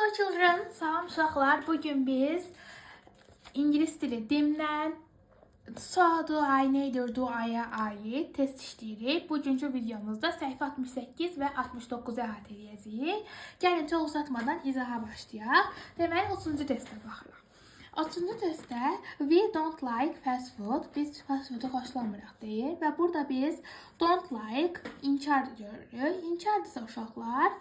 Hello children, salam uşaqlar. Bugün biz İngilis dili dimdən duay nedir duaya aid test işləyirik. Bugünkü videomuzda səhifə 68 və 69-u əhatə edəcəyik. Gəlin çox uzatmadan izaha başlayaq. Deməli 30-cu testə baxırıq. 30-cu testdə we don't like fast food. Biz fast food'u xoşlamırıq deyir və burada biz don't like inkar görürük. İnkardırsa uşaqlar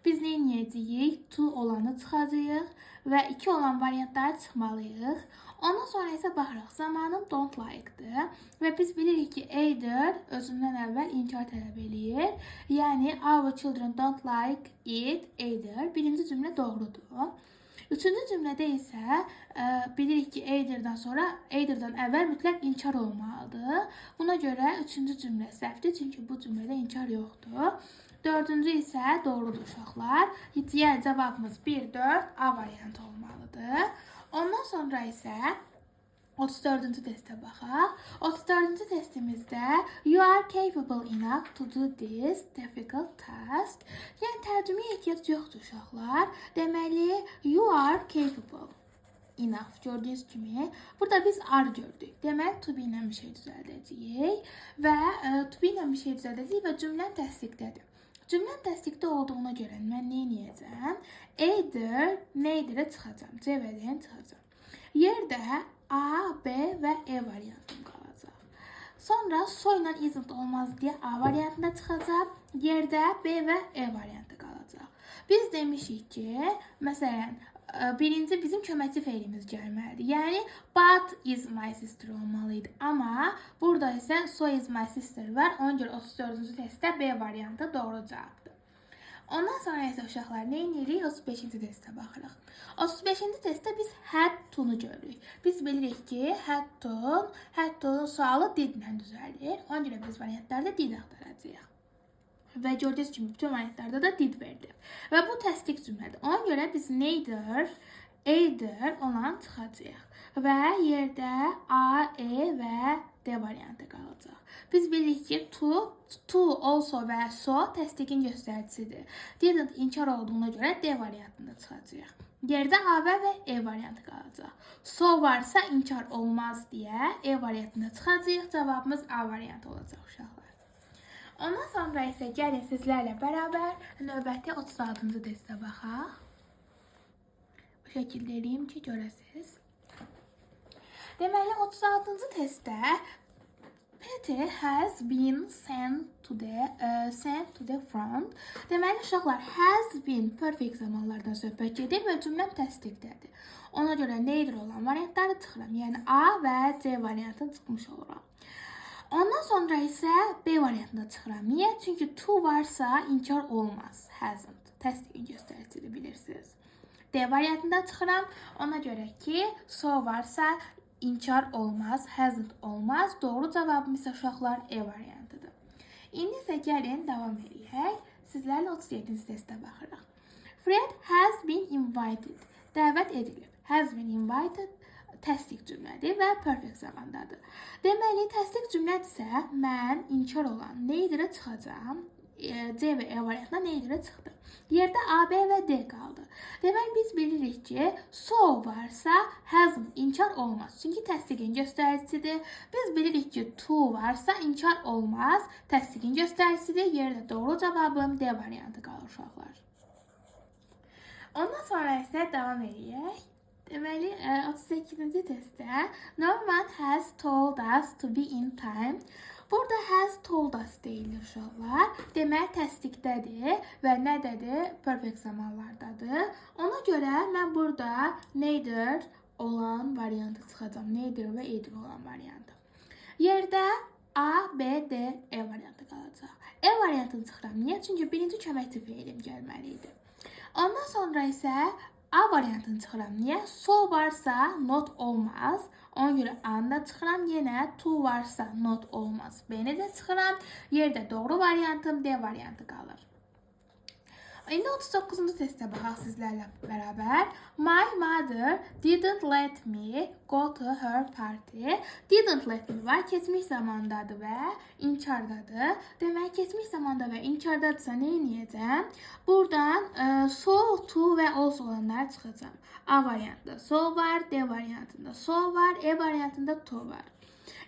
biz nə edəcəyik? To olanı çıxacağıq və 2 olan variantları çıxmalıyıq. Ondan sonra isə baxırıq. Zamanım don't like-dır və biz bilirik ki, either özündən əvvəl inkar tələb eləyir. Yəni, our children don't like it either. Birinci cümlə doğrudur. Üçüncü cümlədə isə bilirik ki, either'dan əvvəl mütləq inkar olmalıdır. Buna görə üçüncü cümlə səhvdir, çünki bu cümlədə inkar yoxdur. Dördüncü isə doğrudur uşaqlar. Yəni cavabımız 1, 4, A variantı olmalıdır. Ondan sonra isə 34-cü testə baxaq. 34-cü testimizdə you are capable enough to do this difficult task. Yəni tərcüməyə ehtiyac yoxdur uşaqlar. Deməli you are capable enough. Gördüyünüz kimi burada biz are gördük. Deməli to be ilə bir şey düzəldəcəyik və to be ilə bir şey düzəldəcəyik və cümləni təsdiqlədir. Cümlən təsdiqdə olduğuna görə mən nə edəcəm? Either, neydirə çıxacam? C və D-yə çıxacam. Yerdə A, B və E variantım qalacaq. Sonra so ilə isn't olmaz deyə A variantında çıxacaq. Yerdə B və E variantı qalacaq. Biz demişik ki, məsələn, birinci bizim köməkçi feilimiz gəlməlidir. Yəni, but is my sister olmalıydı. Amma burada isə so is my sister var. Ona görə 34-cü testdə B variantı doğru cavabdır. Ondan sonra isə uşaqlar nə edirik? 35-ci testə baxırıq. 35-ci testdə biz had to-nu görürük. Biz bilirik ki, had to sualı did-lə düzəlir. Ona görə biz variantlarda did axtaracağıq. Və gördüyünüz kimi bütün variantlarda da did verdi. Və bu təsdiq cümlədir. Ona görə biz neither, either olan çıxacaq. Və yerdə A, E və D variantı qalacaq. Biz bilirik ki, to, also və so təsdiqin göstəricisidir. Didn't inkar olduğuna görə D variantında çıxacaq. Yerdə A və E variantı qalacaq. So varsa inkar olmaz deyə E variantında çıxacaq. Cavabımız A variantı olacaq uşaqlar. Ondan sonra isə gəlin sizlərlə bərabər növbəti 36-cı testə baxaq. Bu şəkildə eləyim ki, görəsiniz. Deməli, 36-cı testdə Peter has been sent to the front. Deməli, uşaqlar, has been perfect zamanlardan söhbət gedir və cümləm təsdiqdədir. Ona görə neither olan variantları çıxıram. Yəni, A və C variantını çıxmış oluram. Ondan sonra isə B variantında çıxıram. Niyə? Çünki to varsa inkar olmaz. Hasn't. Təsdiqin göstəricisidir, bilirsiniz. D variantında çıxıram. Ona görə ki, so varsa inkar olmaz. Hasn't olmaz. Doğru cavabımız isə uşaqlar E variantıdır. İndi isə gəlin davam edək. Sizlərlə 37-ci testə baxırıq. Fred has been invited. Dəvət edilib. Has been invited. Təsdiq cümlədir və perfect zamandadır. Deməli, təsdiq cümlədirsə, mən inkar olan neitherə çıxacağam. C və E variantına neitherə çıxdı. Yerdə A, B və D qaldı. Deməli, biz bilirik ki, so varsa hasn't inkar olmaz. Çünki təsdiqin göstəricisidir. Biz bilirik ki, to varsa inkar olmaz. Təsdiqin göstəricisidir. Yerdə doğru cavabım D variantı qalır uşaqlar. Ondan sonra isə davam edək. Deməli, 38-ci testdə Norman has told us to be in time. Burada has told us deyilir uşaqlar. Deməli, təsdiqdədir və nədədir? Perfect zamanlardadır. Ona görə mən burada neither olan variantı çıxacam. Neither və either olan variantı. Yerdə A, B, D, E variantı qalacaq. E variantını çıxıram. Niyə? Çünki birinci köməkçi feilim gəlməli idi. Ondan sonra isə A variantını çıxıram. Niyə? So varsa not olmaz. Ona görə A-da çıxıram. Yenə to varsa not olmaz. B-ni də çıxıram. Yerdə doğru variantım D variantı qalır. İndi 39-cu testə baxaq sizlərlə bərabər. My mother didn't let me go to her party. Didn't let me var, keçmiş zamandadır və inkardadır. Demək, keçmiş zamanda və inkardadırsa nə edəcəm? Buradan so, to və also olanları çıxacam. A variantında so var, D variantında so var, E variantında to var.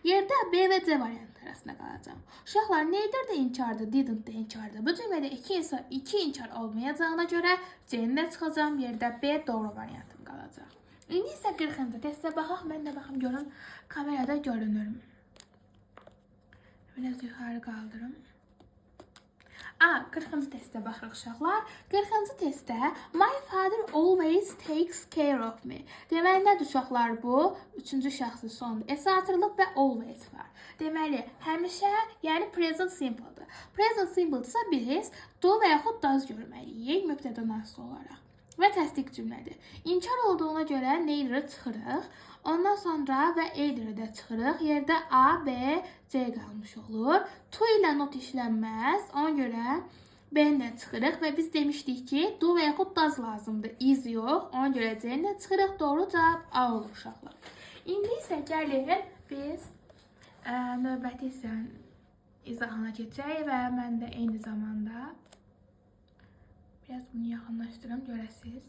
Yerdə B və C variantı arasında qalacam. Uşaqlar, neither də inkardır, didn't də inkardır. Bu cümlədə iki inkar olmayacağına görə C-ni də çıxacam. Yerdə B doğru variantım qalacaq. İndi isə 40-cı testə baxaq. Mən də baxım görün kamerada görünürüm. Biraz yuxarı qaldırım. 40-cı testə baxırıq uşaqlar. 40-cı testdə my father always takes care of me. Deməli, nədir uşaqlar bu? Üçüncü şəxsi sondur. S artırılıb və always var. Deməli, həmişə, yəni present simple-dır. Present simple-dırsa biz do və yaxud does görməliyik mübtəda nasıl olaraq. Və təsdiq cümlədir. İnkar olduğuna görə neither çıxırıq. Ondan sonra və either də çıxırıq. Yerdə A, B, C qalmış olur. To ilə not işlənməz. Ona görə B-ni də çıxırıq və biz demişdik ki, do və yaxud does lazımdır. Is yox. Ona görə C-ni də çıxırıq. Doğru cavab A olur uşaqlar. İndi isə gəlirik biz növbəti izahına keçək və mən də eyni zamanda biraz bunu yaxınlaşdırım, görəsiz.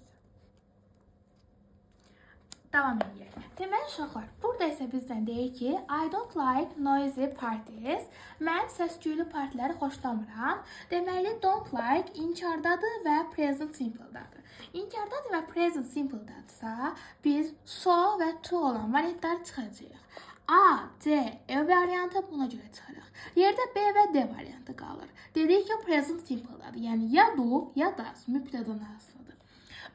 Davam edək. Deməli uşaqlar, burada isə bizdən deyir ki, I don't like noisy parties. Mən səs-küylü partiləri xoşlamıram. Deməli, don't like inkardadır və present simple-dadır. İnkardadır və present simple-dadırsa, biz so və to olan variantları çıxacağıq. A, C, E variantı buna görə çıxarıq. Yerdə B və D variantı qalır. Dedik ki, present simple-dadır. Yəni, ya do, ya does, mübtəda nasılıdır.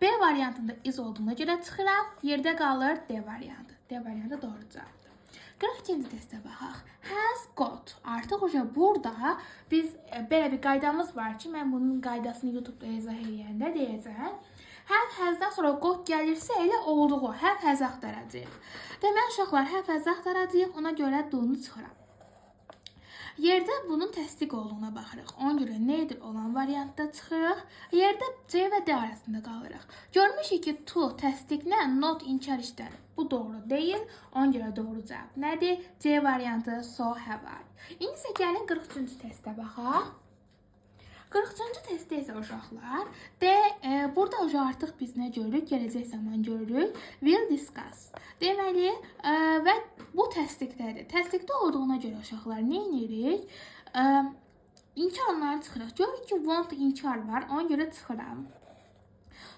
B variantında is olduğuna görə çıxıram. Yerdə qalır D variantı. D variantı doğru cavabdır. 42-ci testə baxaq. Has got. Artıq burada biz belə bir qaydamız var ki, mən bunun qaydasını YouTube-da izah edəndə deyəcəm. Have has'dan sonra got gəlirsə elə olduğu have has axtaracağıq. Deməli uşaqlar, have has axtaracağıq. Ona görə do-nu çıxıram. Yerdə bunun təsdiq olduğuna baxırıq. Ona görə neither olan variantda çıxırıq. Yerdə C və D arasında qalırıq. Görmüşük ki, to təsdiqlə not inkar işlənir. Bu doğru deyil. Ona görə doğru cavab nədir? C variantı so have var. İndi isə gəlin 43-cü testə baxaq. 43-cü testdə isə uşaqlar, burada artıq biz nə görürük? Gələcək zaman görürük. Will discuss. Deməli, və bu təsdiqdədir. Təsdiqdə olduğuna görə uşaqlar nə edirik? İnkarları çıxırıq. Görürük ki, want inkar var. Ona görə çıxıram.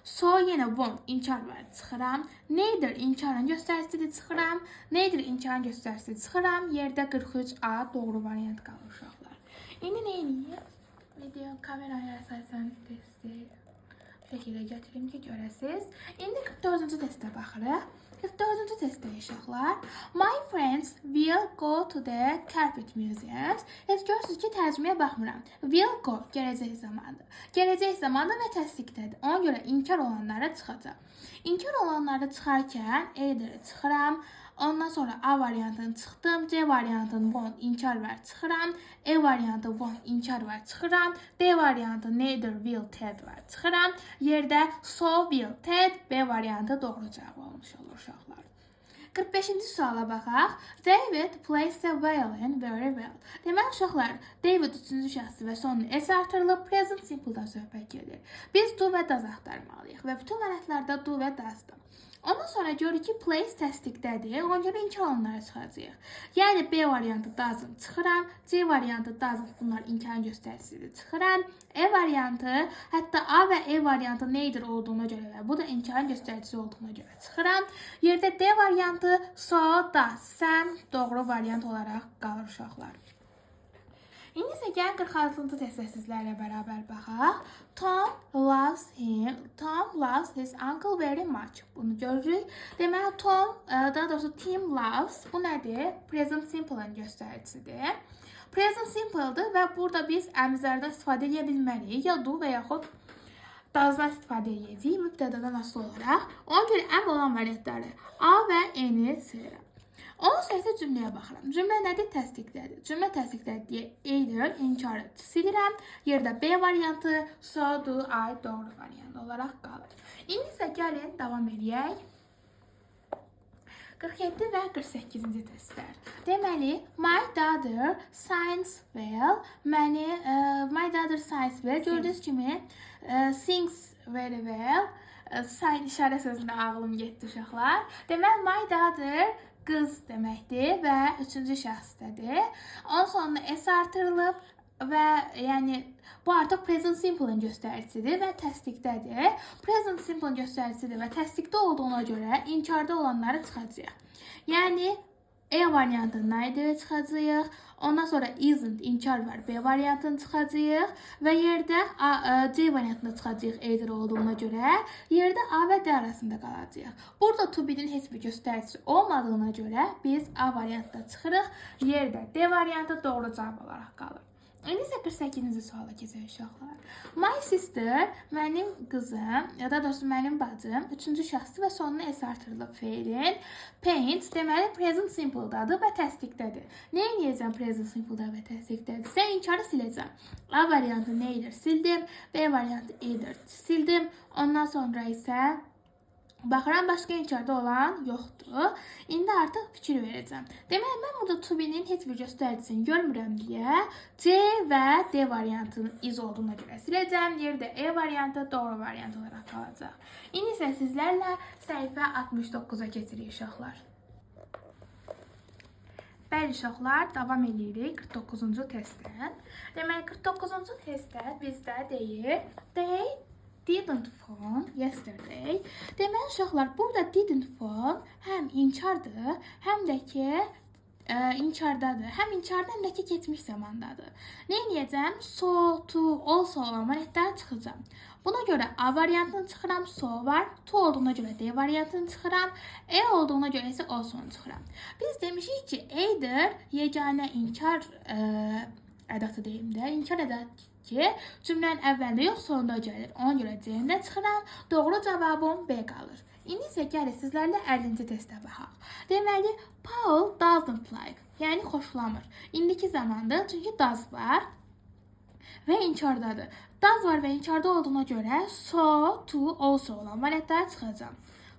So yenə want inkar var. Çıxıram. Neither inkarın göstəricisidir. Çıxıram. Neither inkarın göstəricisidir. Çıxıram. Yerdə 43A doğru variant qalır uşaqlar. İndi nə edeyim? Video kameraya əsasən testi bu şəkildə gətirim ki, görəsiz. İndi 44-cü testə baxırıq. 44-cü testdə uşaqlar. My friends will go to the carpet museums. Heç görürsünüz ki, tərcüməyə baxmıram. Will go gələcək zamandır. Gələcək zamandır və təsdiqdədir. Ona görə inkar olanlara çıxacaq. İnkar olanları çıxarkən either çıxıram. Ondan sonra A variantını çıxdım. C variantını want inkar var çıxıram. E variantı want inkar var çıxıram. D variantı neither will ted var çıxıram. Yerdə so will ted B variantı doğru cavab olmuş olur uşaqlar. 45-ci suala baxaq. David plays the violin very well. Deməli uşaqlar, David üçüncü şəxsi və sonu S artırılıb present simple-dan söhbət gedir. Biz do və does axtarmalıyıq və bütün variantlarda do və does-dır. Ondan sonra görürük ki, place təsdiqdədir. Ona görə inkar olanları çıxacağıq. Yəni B variantı doesn't çıxıram. C variantı doesn't bunlar inkarın göstəricisidir. Çıxıram. E variantı, hətta A və E variantı neither olduğuna görə və bu da inkarın göstəricisi olduğuna görə çıxıram. Yerdə D variantı so, does, sən doğru variant olaraq qalır uşaqlar. İndi isə gəlin 46-cı testə sizlərlə bərabər baxaq. Tom loves his uncle very much. Bunu görürük. Deməli, daha doğrusu Tim loves. Bu nədir? Present simple-ın göstəricisidir. Present simple-dır və burada biz əmizlərdən istifadə edə bilməliyik. Ya do və yaxud does-dan istifadə edəcəyik. Mübtədadan asılı olaraq. Ona görə əm olan variantları A və E-ni sevirəm. Ondan sonra isə cümləyə baxıram. Cümlə nədir? Təsdiqlədir. Cümlə təsdiqlədir deyə either inkarı silirəm. Yerdə B variantı, so do I doğru variantı olaraq qalır. İndi isə gəlin davam edək. 47 və 48-ci testlər. Deməli, my daughter sings well. My daughter sings well. Gördüyünüz kimi sings very well. Sign işarə sözünə ağlım getdi uşaqlar. Deməli, my daughter qız deməkdir və üçüncü şəxsdədir. Ondan sonra s artırılıb və yəni bu artıq present simple-ın göstəricisidir və təsdiqdədir. Present simple-ın göstəricisidir və təsdiqdə olduğuna görə inkarda olanları çıxacaq. Yəni E variantından neither çıxacaq. Ondan sonra isn't inkar var. B variantını çıxacaq və yerdə C variantında çıxacaq either olduğuna görə yerdə A və D arasında qalacaq. Burada to be-nin heç bir göstəricisi olmadığına görə biz A variantında çıxırıq. Yerdə D variantı doğru cavab olaraq qalır. İndi isə 48-ci suala keçək uşaqlar. My sister, mənim qızım, ya da doğrusu mənim bacım, üçüncü şəxsi və sonuna s artırılıb feilin. Paints, deməli present simple-dadır və təsdiqdədir. Nə edəcəm present simple-da və təsdiqdədirsə, inkarı siləcəm. A variantı neither sildim, B variantı either sildim. Ondan sonra isə baxıram, başqa inkarda olan yoxdur. İndi artıq fikir verəcəm. Deməli, mən burada to be-nin heç bir göstəricisini görmürəm deyə C və D variantının iz olduğuna görə siləcəm. Yerdə E variantı doğru variant olaraq qalacaq. İndi isə sizlərlə səhifə 69-a keçirik uşaqlar. Bəli uşaqlar, davam edirik 49-cu testdən. Deməli, 49-cu testdə bizdə deyir, they didn't phone yesterday. Deməli uşaqlar, burada didn't phone həm inkardır, həm də ki inkardadır. Həm inkarda, həm də ki keçmiş zamandadır. Nə edəcəm? So, to, also olan variantları çıxacam. Buna görə A variantını çıxıram, so var. To olduğuna görə D variantını çıxıram. E olduğuna görə isə also'nu çıxıram. Biz demişik ki, either yeganə inkar ədatı deyim də, inkar ədatı ki, cümlənin əvvəlində yox, sonunda gəlir. Ona görə C-ni də çıxıram. Doğru cavabım B qalır. İndi isə gəlir sizlərlə 50-ci testə baxaq. Deməli, Paul doesn't like, yəni xoşlamır. İndiki zamandır, çünki does var və inkardadır. Does var və inkarda olduğuna görə so, to, also olan variantları çıxacam.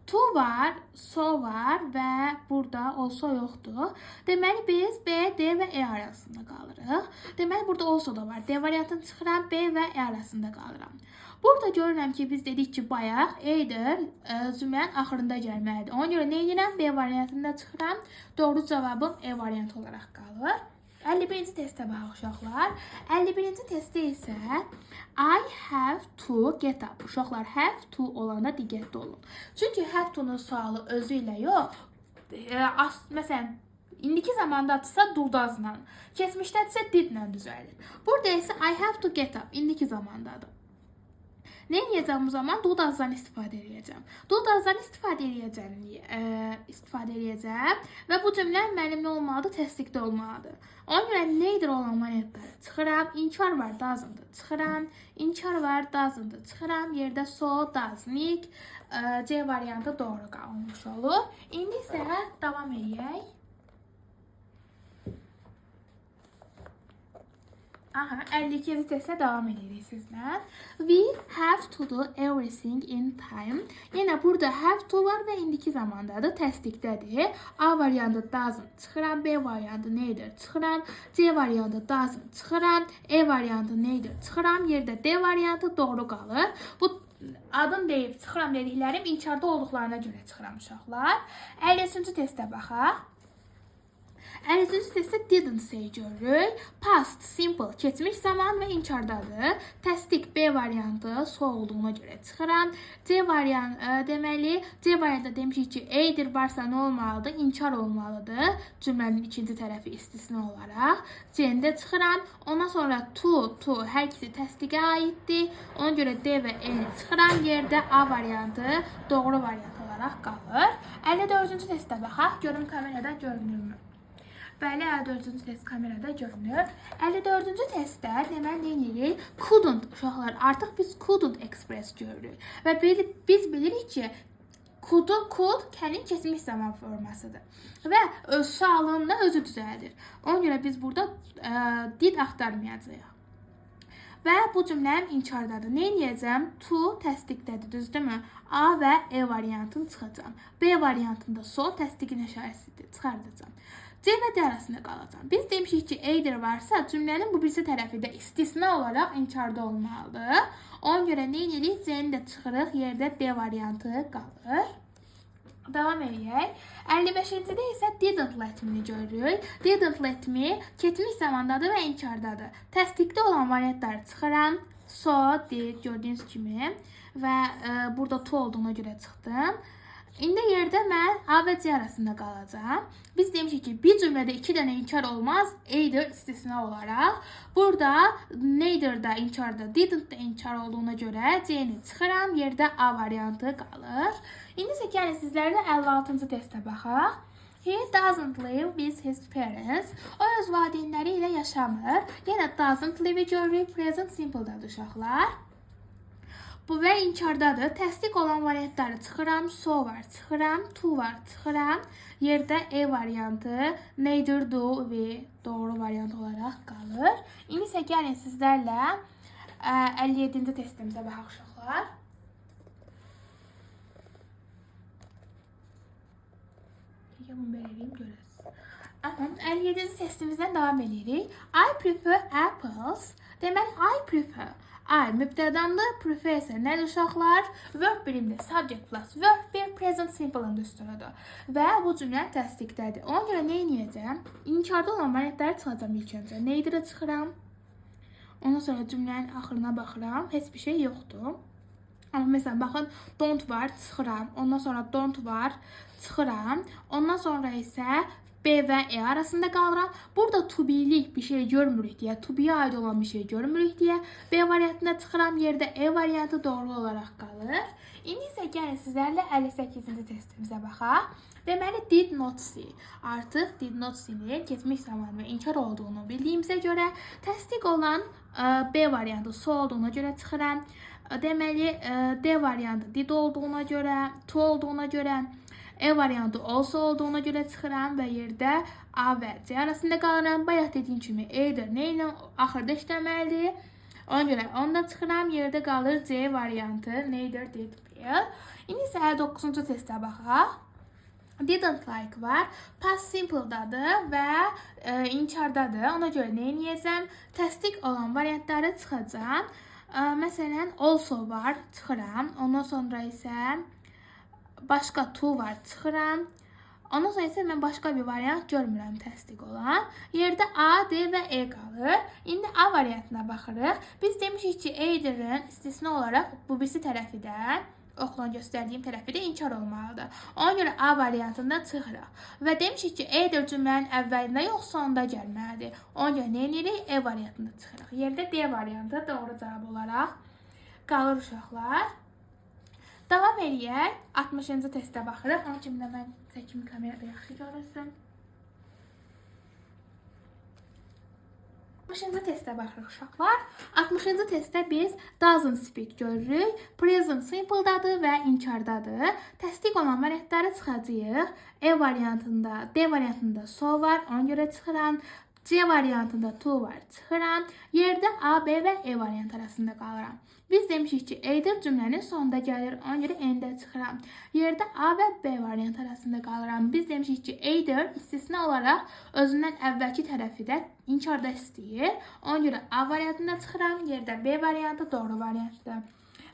To var, so var və burada also yoxdur. Deməli, biz B, D və E arasında qalırıq. Deməli, burada also da var. D variantını çıxıram, B və E arasında qalıram. Burada görürəm ki, biz dedik ki, bayaq either cümlənin axırında gəlməlidir. Ona görə nə edirəm? B variantında çıxıram. Doğru cavabım E variantı olaraq qalır. 51-ci testə baxaq uşaqlar. 51-ci testdə isə I have to get up. Uşaqlar, have to olanda diqqətli olun. Çünki have to'nun sualı özü ilə yox, məsələn, indiki zamandadırsa do-does'la, keçmişdədirsə did-lə düzəlir. Burada isə I have to get up, indiki zamandadır. Nə edəcəm bu zaman? Do-does'dan istifadə edəcəm. Do-does'dan istifadə edəcəm və bu cümlə mənim nə olmalıdır? Təsdiqdə olmalıdır. Ona görə neither olan variantları çıxıram. İnkar var, doesn't çıxıram. İnkar var, doesn't çıxıram. Yerdə so, doesn't. C variantı doğru qalmış olur. İndi isə davam edək. Aha, 52-ci testə davam edirik sizlə. We have to do everything in time. Yenə burada have to var və indiki zamandadır, təsdiqdədir. A variantı doesn't çıxıram, B variantı neither çıxıram, C variantı doesn't çıxıram, E variantı neither çıxıram, yerdə D variantı doğru qalır. Bu adın deyib çıxıram dediklərim inkarda olduqlarına görə çıxıram uşaqlar. 53-cü testə baxaq. 53-cü testdə didn't say görürük. Past, simple, keçmiş zaman və inkardadır. Təsdiq B variantı so olduğuna görə çıxıram. C variantı, deməli, C variantı demişik ki, either varsa nə olmalıdır? İnkar olmalıdır. Cümlənin ikinci tərəfi istisna olaraq. C-də çıxıram. Ondan sonra to, hər ikisi təsdiqə aiddir. Ona görə D və E-ni çıxıram. Yerdə A variantı doğru variant olaraq qalır. 54-cü testə baxaq. Görün kamerada görünürmü? Bəli, 54-cü test kamerada görünür. 54-cü testdə deməli nə edirik? Couldn't uşaqlar. Artıq biz couldn't express görürük. Və biz bilirik ki, could kənin keçmiş zaman formasıdır. Və sualını da özü düzəldir. Ona görə biz burada did axtarmayacağıq. Və bu cümləm inkardadır. Nə edəcəm? To təsdiqdədir, düzdürmü? A və E variantını çıxacağam. B variantında so təsdiqin işarəsidir, çıxardacağam. C və D arasında qalacam. Biz demişik ki, either varsa cümlənin bu birisi tərəfi də istisna olaraq inkarda olmalıdır. Ona görə nə edirik? C-ni də çıxırıq, yerdə D variantı qalır. Davam edək. 55-ci-də isə didn't let me-ni görürük. Didn't let me keçmiş zamandadır və inkardadır. Təsdiqdə olan variantları çıxıram. So, did, gördüyünüz kimi və burada to olduğuna görə çıxdım. İndi yerdə mən A və C arasında qalacağam. Biz demişik ki, bir cümlədə 2 dənə inkar olmaz, either istisna olaraq. Burada neither da inkarda, didn't da inkar olduğuna görə C-ni çıxıram, yerdə A variantı qalır. İndi isə gəlin sizlərlə 56-cı testə baxaq. He doesn't live with his parents. O öz valideynləri ilə yaşamır. Yenə doesn't live-i görürük, present simple-dadır uşaqlar. Bu və inkardadır. Təsdiq olan variantları çıxıram. So var, çıxıram. To var, çıxıram. Yerdə E variantı, neither do və doğru variant olaraq qalır. İndi isə gəlin sizlərlə 57-ci testimizə baxaq uşaqlar. Bunu belə eləyim, görəsiniz. 57-ci testimizdən davam edirik. I prefer apples. Deməli, I prefer. I mübtədamdır, prefer isə nədir uşaqlar? Verb birimli, subject plus verb bir present simple-ın üstünüdür. Və bu cümlə təsdiqdədir. Ona görə nə edəcəm? İnkarda olan variantları çıxacam ilk öncə. Neither-ə çıxıram. Ondan sonra cümlənin axırına baxıram. Heç bir şey yoxdur. Amma məsələn, baxın, don't var, çıxıram. Ondan sonra don't var, çıxıram. Ondan sonra isə B və E arasında qalıram. Burada to be-lik bir şey görmürük deyə, to be-yə aid olan bir şey görmürük deyə B variantına çıxıram. Yerdə E variantı doğru olaraq qalır. İndi isə gəlin sizlərlə 58-ci testimizə baxaq. Deməli, did not see. Artıq did not see-ni keçmiş zaman və inkar olduğunu bildiyimizə görə təsdiq olan B variantı so olduğuna görə çıxıram. Deməli, D variantı did olduğuna görə, to olduğuna görə, E variantı also olduğuna görə çıxıram və yerdə A və C arasında qalıram. Bayaq dediyim kimi either nə ilə axırda işləməlidir. Ona görə onda çıxıram, yerdə qalır C variantı, neither did will. İndi isə 59-cu testə baxaq. Didn't like var. Past simple-dadır və inkardadır. Ona görə nə edəcəm? Təsdiq olan variantları çıxacam. Məsələn, also var, çıxıram. Ondan sonra isə başqa to var, çıxıram. Ondan sonra isə mən başqa bir variant görmürəm təsdiq olan. Yerdə A, D və E qalır. İndi A variantına baxırıq. Biz demişik ki, either-ın istisna olaraq bu birisi tərəfi də, oxla göstərdiyim tərəfi də inkar olmalıdır. Ona görə A variantında çıxırıq. Və demişik ki, either cümlənin əvvəlində yox, sonunda gəlməlidir. Ona görə nə edirik? E variantında çıxırıq. Yerdə D variantı doğru cavab olaraq qalır uşaqlar. Davam edək. 60-cı testə baxırıq. Onun kimi də mən çəkim kamerada yaxşı görürsün. 60-cı testə baxırıq uşaqlar. 60-cı testdə biz doesn't speak görürük. Present simple-dadır və inkardadır. Təsdiq olan variantları çıxacağıq. E variantında, D variantında so var. Ona görə çıxıram. C variantında to var, çıxıram. Yerdə A, B və E variant arasında qalıram. Biz demişik ki, either cümlənin sonunda gəlir. Ona görə N-də çıxıram. Yerdə A və B variant arasında qalıram. Biz demişik ki, either istisna olaraq özündən əvvəlki tərəfi də inkarda istəyir. Ona görə A variantında çıxıram. Yerdə B variantı doğru variantdır.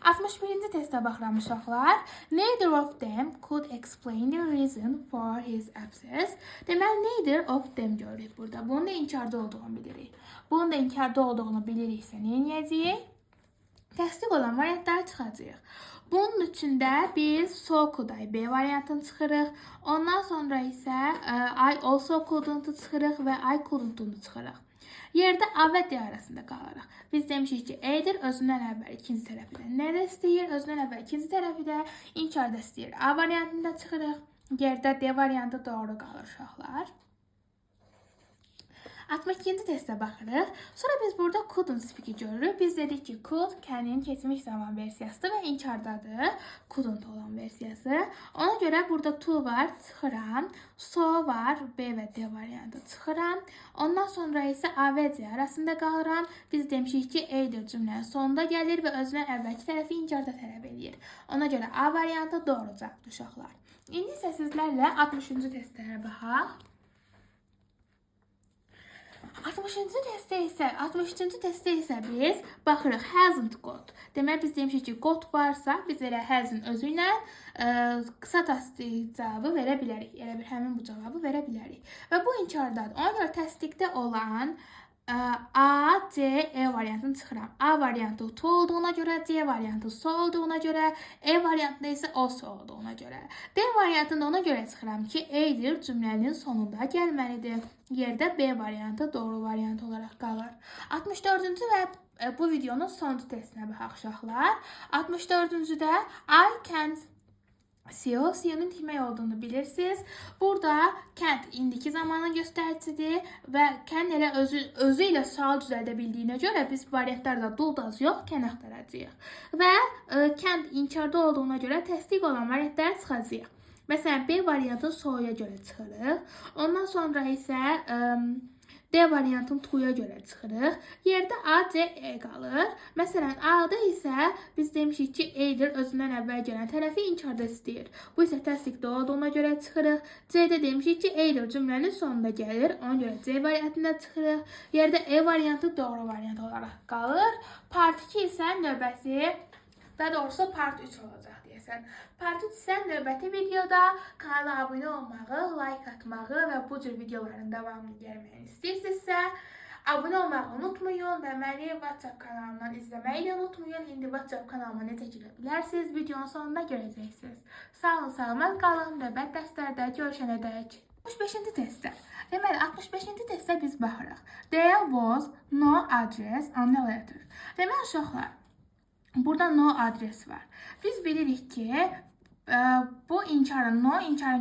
61-ci testə baxıram uşaqlar. Neither of them could explain the reason for his absence. Deməli, neither of them görürük burada. Bunun da inkarda olduğunu bilirik. Bunun da inkarda olduğunu biliriksə, nə edəcəyik? Təsdiq olan variantları çıxacağıq. Bunun üçün də biz so could I B variantını çıxırıq. Ondan sonra isə I also couldn't çıxırıq və I couldn't çıxırıq. Yerdə A və D arasında qalırıq. Biz demişik ki, either özündən əvvəl ikinci tərəfi də nədə istəyir? Özündən əvvəl ikinci tərəfi də inkarda istəyir. A variantında çıxırıq. Yerdə D variantı doğru qalır uşaqlar. 62-ci testə baxırıq. Sonra biz burada couldn't speak-i görürük. Biz dedik ki, could can'in keçmiş zaman versiyasıdır və inkardadır. Couldn't olan versiyası. Ona görə burada to var, çıxıram. So var, B və D variantı çıxıram. Ondan sonra isə A və C arasında qalıram. Biz demişik ki, A'dir cümlənin sonunda gəlir və özünə əvvəlki tərəfi inkarda tələb edir. Ona görə A variantı doğru cavabdır uşaqlar. İndi isə sizlərlə 60-cı testlərə baxaq. 60-cı testdə isə biz baxırıq hasn't got. Demək biz demişik ki, got varsa biz elə has'ın özü ilə qısa təsdiq cavabı verə bilərik. Elə bir həmin bu cavabı verə bilərik. Və bu inkardadır. Ona görə təsdiqdə olan A, C, E variantını çıxıram. A variantı to olduğuna görə, C variantı so olduğuna görə, E variantında isə also olduğuna görə. D variantında ona görə çıxıram ki, A'dir cümlənin sonunda gəlməlidir. Yerdə B variantı doğru variant olaraq qalır. 64-cü və bu videonun sonuncu testinə baxaq uşaqlar. 64-cüdə I can't CEO, CEO'nun demək olduğunu bilirsiniz. Burada can't indiki zamanın göstəricisidir və can elə özü ilə sual düzəldə bildiyinə görə biz variantlarda duldaz yox, can axtaracağıq. Və can't inkarda olduğuna görə təsdiq olan variantları çıxacağıq. Məsələn, B variantı so'ya görə çıxırıq. Ondan sonra isə D variantın to'ya görə çıxırıq. Yerdə A, C, E qalır. Məsələn, A-da isə biz demişik ki, A'dir özündən əvvəl gələn tərəfi inkarda istəyir. Bu isə təsdiqdə olduğuna görə çıxırıq. C-də demişik ki, A'dir cümlənin sonunda gəlir. Ona görə C variantında çıxırıq. Yerdə E variantı doğru variant olaraq qalır. Part 2 isə növbəti, daha doğrusu part 3 olacaq. Part 3 isə növbəti videoda kanala abunə olmağı, like atmağı və bu cür videoların davamını gəlməyini istəyirsinizsə, abunə olmağı unutmayın və məni WhatsApp kanalından izləməyi unutmayın. İndi WhatsApp kanalıma necə girə bilərsiniz, videonun sonunda görəcəksiniz. Sağ olun, salamat qalın, növbət dərslərdə görüşənədək. 65-ci testdə. Deməli, 65-ci testdə biz baxırıq. There was no address on the letter. Deməli, uşaqlar, burada no adres var. Biz bilirik ki, bu inkarın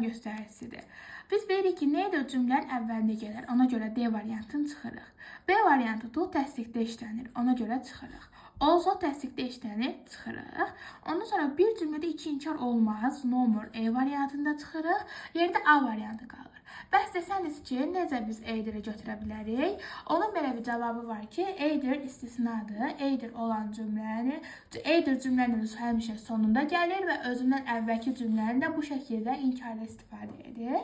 göstəricisidir. Biz bilirik ki, neydir cümlənin əvvəlində gəlir. Ona görə D variantını çıxırıq. B variantı to təsdiqdə işlənir. Ona görə çıxırıq. Also təsdiqdə işlənir, çıxırıq. Ondan sonra bir cümlədə iki inkar olmaz. No more E variantında çıxırıq. Yerdə A variantı qalır. Bəs desəniz ki, necə biz A'dir'i götürə bilərik? Onun belə bir cavabı var ki, A'dir istisnadır. A'dir olan cümləni, A'dir cümlənin həmişə sonunda gəlir və özündən əvvəlki cümləni də bu şəkildə inkarda istifadə edir.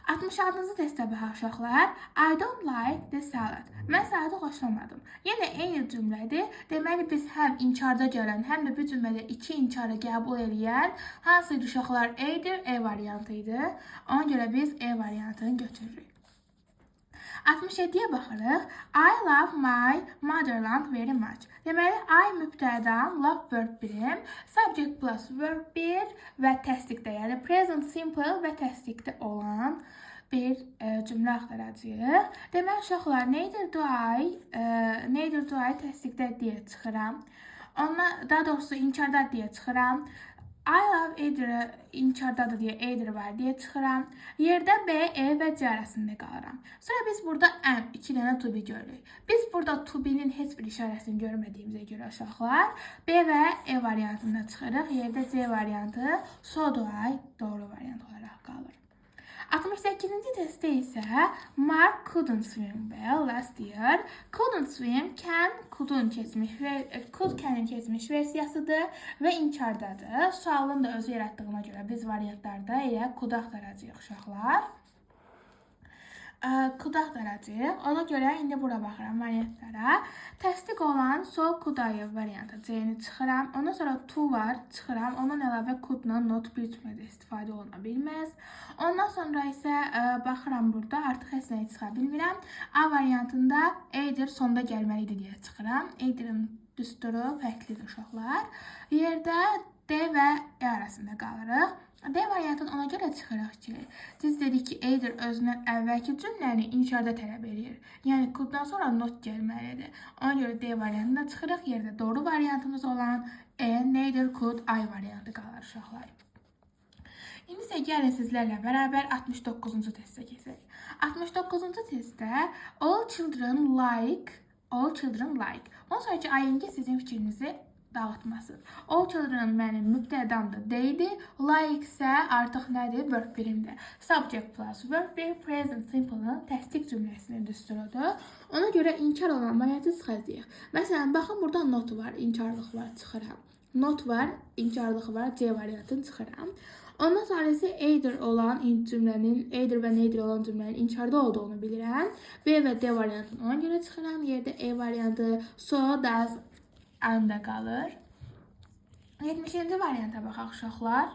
66-cı testə baxaq uşaqlar. I don't like the salad. Mən saladı xoşlamadım. Yenə eyni cümlədir. Deməli biz həm inkarda gələn, həm də bu cümlədə iki inkarı qəbul edən hansıydı uşaqlar? A'dir, E variantı idi. Ona görə biz E variantını götürürük. 67-yə baxırıq. I love my motherland very much. Deməli, I mübtədam, love verb birim, subject plus verb 1 və təsdiqdə, yəni present simple və təsdiqdə olan bir cümlə axtaracağıq. Deməli, uşaqlar, neither do I təsdiqdə deyə çıxıram. Daha doğrusu inkarda deyə çıxıram. I love A'dir inkardadır deyə A'dir var deyə çıxıram. Yerdə B, E və C arasında qalıram. Sonra biz burada and, 2 dənə to be görürük. Biz burada to be'nin heç bir işarəsini görmədiyimizə görə uşaqlar B və E variantında çıxırıq. Yerdə C variantı, so do I doğru variant olaraq qalır. 68-ci testdə isə Mark couldn't swim well last year. Couldn't swim, could can'in keçmiş versiyasıdır və inkardadır. Sualın da özü yarattığına görə biz variantlarda elə could axtaracağıq uşaqlar. Could axtaracağıq. Ona görə indi bura baxıram variantlara. Təsdiq olan so could-ayı variantı C-ni çıxıram. Ondan sonra to var, çıxıram. Ondan əlavə could-la not bir cümlədə istifadə oluna bilməz. Ondan sonra isə baxıram burada, artıq heç nəyi çıxa bilmirəm. A variantında A'dir sonda gəlməlidir deyə çıxıram. A'dirin düsturu fərqlidir uşaqlar. Yerdə D və E arasında qalırıq. D variantını ona görə çıxırıq ki, siz dedik ki, A'dir özündən əvvəlki cümləni inkarda tələb edir. Yəni, could-dan sonra not gəlməlidir. Ona görə D variantında çıxırıq. Yerdə doğru variantımız olan E, neither could, I variantı qalır uşaqlar. İndi isə gəlin sizlərlə bərabər 69-cu testə keçək. 69-cu testdə all children like. Ondan sonraki ayınki sizin fikrinizi dağıtması. All children mənim mübtədamdır, deydi. Like isə artıq nədir? Verb birimdir. Subject plus verb bir present simple-ın təsdiq cümləsinin düsturudur. Ona görə inkar olan variantı çıxacağıq. Məsələn, baxın burada not var, inkarlıq var, çıxıram. Not var, inkarlıq var, C variantını çıxıram. Ondan sonra isə either olan cümlənin, either və neither olan cümlənin inkarda olduğunu bilirəm. B və D variantını ona görə çıxıram. Yerdə E variantı so, does, anda qalır. 70-ci varianta baxaq uşaqlar.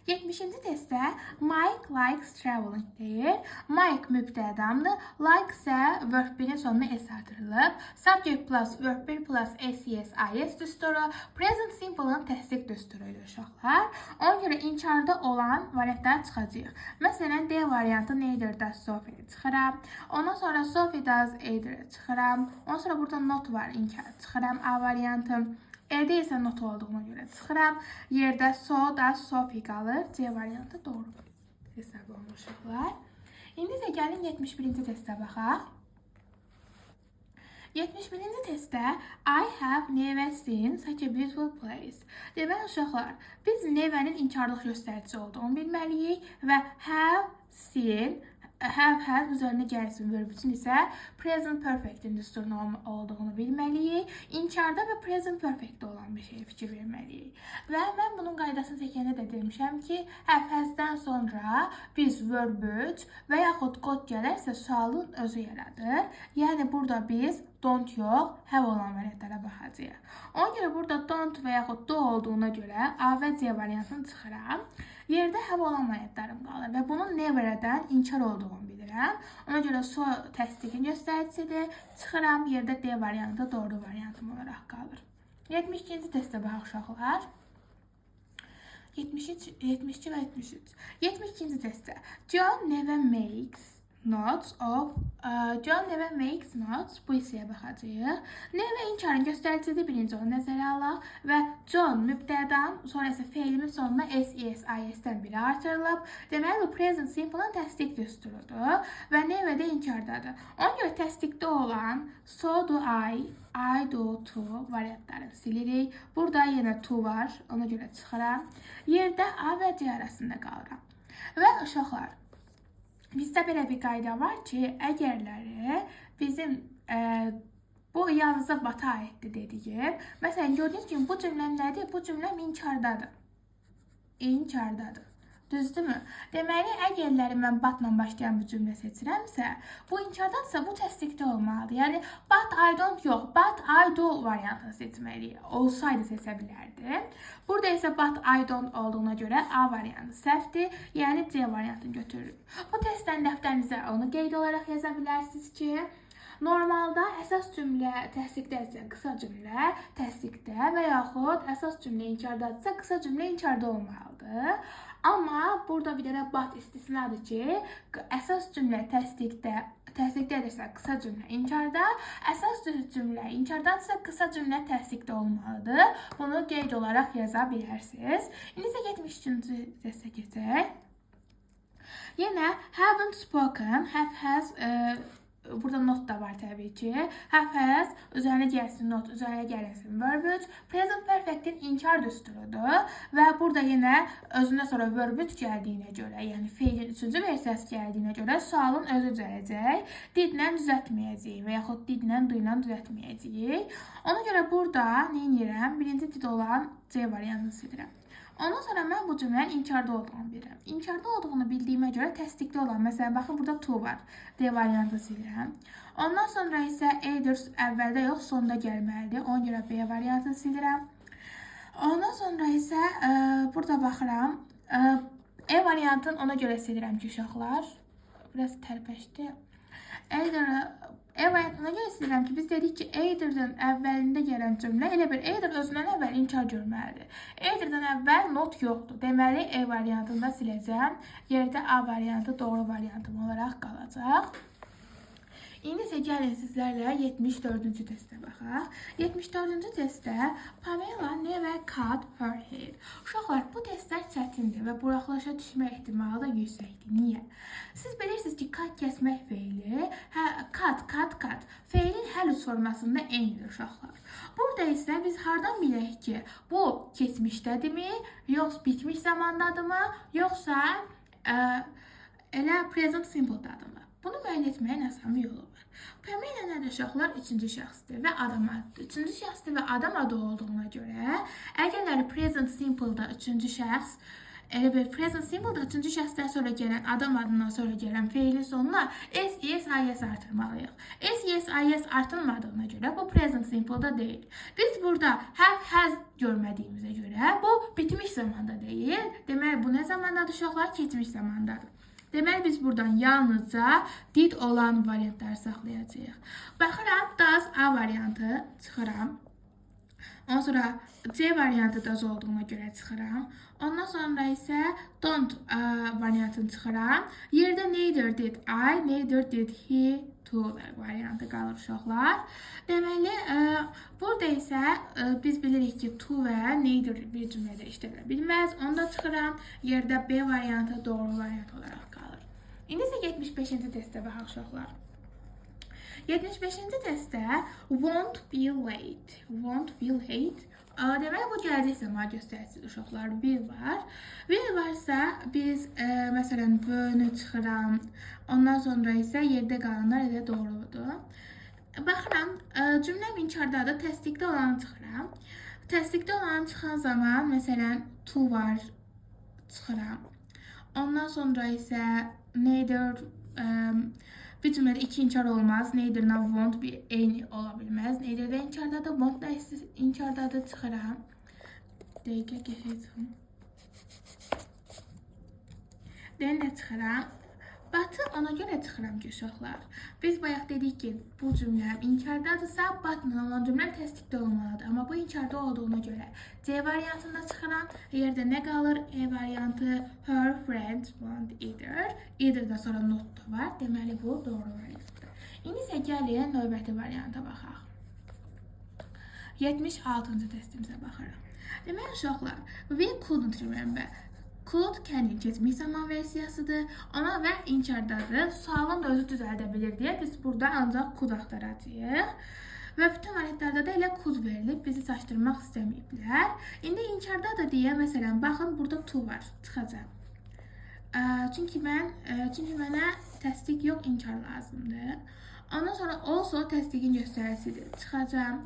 70-ci testdə Mike likes traveling deyir. Mike mübtədamdır. Like isə verb 1-in sonuna s artırılıb. Subject plus verb 1 plus SES IS düsturu present simple-ın təsdiq düsturuydur uşaqlar. Ona görə inkarda olan variantlar çıxacaq. Məsələn, D variantı neither does Sophie çıxıram. Ondan sonra Sophie does either çıxıram. Ondan sonra burada not var, inkar çıxıram. A variantı E'də isə not olduğuna görə çıxıram. Yerdə so, does, Sophie qalır. C variantı doğru hesab olunur uşaqlar. İndi isə gəlin 71-ci testə baxaq. 71-ci testdə I have never seen such a beautiful place. Deməli uşaqlar, biz nevənin inkarlıq göstəricisi olduğunu bilməliyik və have seen have üzərinə gəlsin verb üçün isə present perfect-in düsturunun olduğunu bilməliyik. İnkarda və present perfect olan bir şeyə fikir verməliyik. Və mən bunun qaydasını çəkəndə də demişəm ki, have-has'dən sonra biz verb və yaxud qod gələrsə sualın özü yaradır. Yəni burada biz don't yox, have olan variantlara baxacağıq. Ona görə burada don't və yaxud do olduğuna görə A və C variantını çıxıram. Yerdə have olan variantlarım qalır və bunun neverədən inkar olduğunu bilirəm. Ona görə so təsdiqin göstəricisidir. Çıxıram, yerdə D variantı doğru variantım olaraq qalır. 72-ci testə baxaq uşaqlar. 72 və 73. 72-ci testdə John never makes notes bu hissəyə baxacağıq. Never inkarın göstəricisi birinci onu nəzərə alaq və John mübtədan, sonra isə feilimin sonuna SES, IS'dən biri artırılıb. Deməli, bu present simple-ın təsdiq düsturudur və never də inkardadır. Ona görə təsdiqdə olan so do I do to variantlarını silirik. Burada yenə to var, ona görə çıxıram. Yerdə A və C arasında qalıram. Və uşaqlar, bizdə belə bir qayda var ki, əgərləri bizim bu yalnızca bata aiddir dediyim. Məsələn, gördüyünüz kimi bu cümləm nədir? Bu cümləm inkardadır. İnkardadır. Düzdürmü? Deməli, əgərləri mən batla başlayan bu cümlə seçirəmsə, bu inkardadırsa bu təsdiqdə olmalıdır. Yəni, but I don't yox, but I do variantını seçməliyik. Olsaydı seçə bilərdim. Burada isə but I don't olduğuna görə A variantı səhvdir. Yəni, C variantını götürürük. Bu testdən dəftərinizə onu qeyd olaraq yaza bilərsiniz ki, normalda əsas cümlə təsdiqdədirsə qısa cümlə təsdiqdə və yaxud əsas cümlə inkardadırsa qısa cümlə inkarda olmalıdır. Amma burada bir dənə but istisnadır ki, əsas cümlə təsdiqdədirsə qısa cümlə inkarda, əsas cümlə inkardadırsa qısa cümlə təsdiqdə olmalıdır. Bunu qeyd olaraq yaza bilərsiniz. İndi isə 73-cü testə keçək. Yenə haven't spoken, have has burada not da var təbii ki. Have has, üzərinə gəlsin not, üzərinə gəlsin verb 3. Present perfect'in inkar düsturudur. Və burada yenə özündən sonra verb 3 gəldiyinə görə, yəni feilin 3-cü versiyası gəldiyinə görə sualın özü düzələcək. Didlə düzəltməyəcəyik və yaxud didlə do ilə düzəltməyəcəyik. Ona görə burada nə edirəm? Birinci did olan C variantını silirəm. Ondan sonra mən bu cümlənin inkarda olduğunu bilirəm. İnkarda olduğunu bildiyimə görə təsdiqli olan, məsələn, baxın burada to var. D variantını silirəm. Ondan sonra isə either əvvəldə yox, sonda gəlməlidir. Ona görə B variantını silirəm. Ondan sonra isə burada baxıram. E variantını ona görə silirəm ki, uşaqlar. Biraz tərpəşdi. E variantına görə silirəm ki, biz dedik ki, either'dan əvvəlində gələn cümlə elə bir either özündən əvvəl inkar görməlidir. Either'dan əvvəl not yoxdur. Deməli, E variantını da siləcəm. Yerdə A variantı doğru variantım olaraq qalacaq. İndi isə gəlin sizlərlə 74-cü testə baxaq. 74-cü testdə Pamela never cut her hair. Uşaqlar, bu testlər çətindir və buraxılışa düşmə ehtimalı da yüksəkdir. Niyə? Siz bilirsiniz ki, kat kəsmək feili, kat feilin həll formasında eynidir uşaqlar. Burada isə biz hardan bilək ki, bu keçmişdədirmi, yoxsa bitmiş zamandadırmı, yoxsa elə present simple-dadırmı? Bunu müəyyən etməyin asan yolu var. Familiya nədir uşaqlar? Üçüncü şəxsdir və adam adıdır. Üçüncü şəxsdir və adam adı olduğuna görə, əgər present simple-da üçüncü şəxs, elə bir present simple-da üçüncü şəxsdən sonra gələn, adam adından sonra gələn feilin sonuna s, is, is artırmalıyıq. S, is, is artırmadığına görə bu present simple-da deyil. Biz burada has görmədiyimizə görə bu bitmiş zamanda deyil. Deməli, bu nə zamandadır uşaqlar? Keçmiş zamandadır. Deməli, biz buradan yalnızca did olan variantları saxlayacağıq. Baxıram, does A variantı çıxıram. Ondan sonra C variantı does olduğuna görə çıxıram. Ondan sonra isə don't variantını çıxıram. Yerdə neither did I, neither did he, to variantı qalır uşaqlar. Deməli, burada isə biz bilirik ki, to və neither bir cümlədə işlədilə bilməz. Onu da çıxıram. Yerdə B variantı doğru variant olaraq qalır. İndi isə 75-ci testə baxaq uşaqlar. 75-ci testdə won't be late. Won't be late. Deməli, bu gələcək zaman göstəricisidir uşaqlar. Will var. Will varsa biz məsələn bölünü çıxıram. Ondan sonra isə yerdə qalanlar elə doğrudur. Baxıram, cümləm inkardadır. Təsdiqdə olanı çıxıram. Təsdiqdə olanı çıxan zaman məsələn to var çıxıram. Ondan sonra isə neither bir cümlədə iki inkar olmaz. Neither-la won't bir eyni ola bilməz. Neither-də inkardadır, won't-da inkardadır, çıxıram. Dəqiqə geçəcəm. Də çıxıram. But-ı ona görə çıxıram ki, uşaqlar. Biz bayaq dedik ki, bu cümləm inkardadırsa, but-la olan cümləm təsdiqdə olmalıdır. Amma bu inkarda olduğuna görə C variantında çıxıram. Yerdə nə qalır? E variantı, her friends want either. Either-da sonra not da var. Deməli, bu doğru variantdır. İndi isə gəlin növbəti varianta baxaq. 76-cı testimizə baxırıq. Deməli, uşaqlar, we couldn't remember. Could kənin keçmiş zaman versiyasıdır. Ona və inkardadır. Sualın da özü düzəldə bilir deyə biz burada ancaq could axtaracağıq. Və bütün variantlarda da elə could verilib. Bizi çaşdırmaq istəməyiblər. İndi inkarda da deyə, məsələn, baxın, burada to var. Çıxacaq. Çünki mənə təsdiq yox, inkar lazımdır. Ondan sonra also təsdiqin göstəricisidir. Çıxacaq.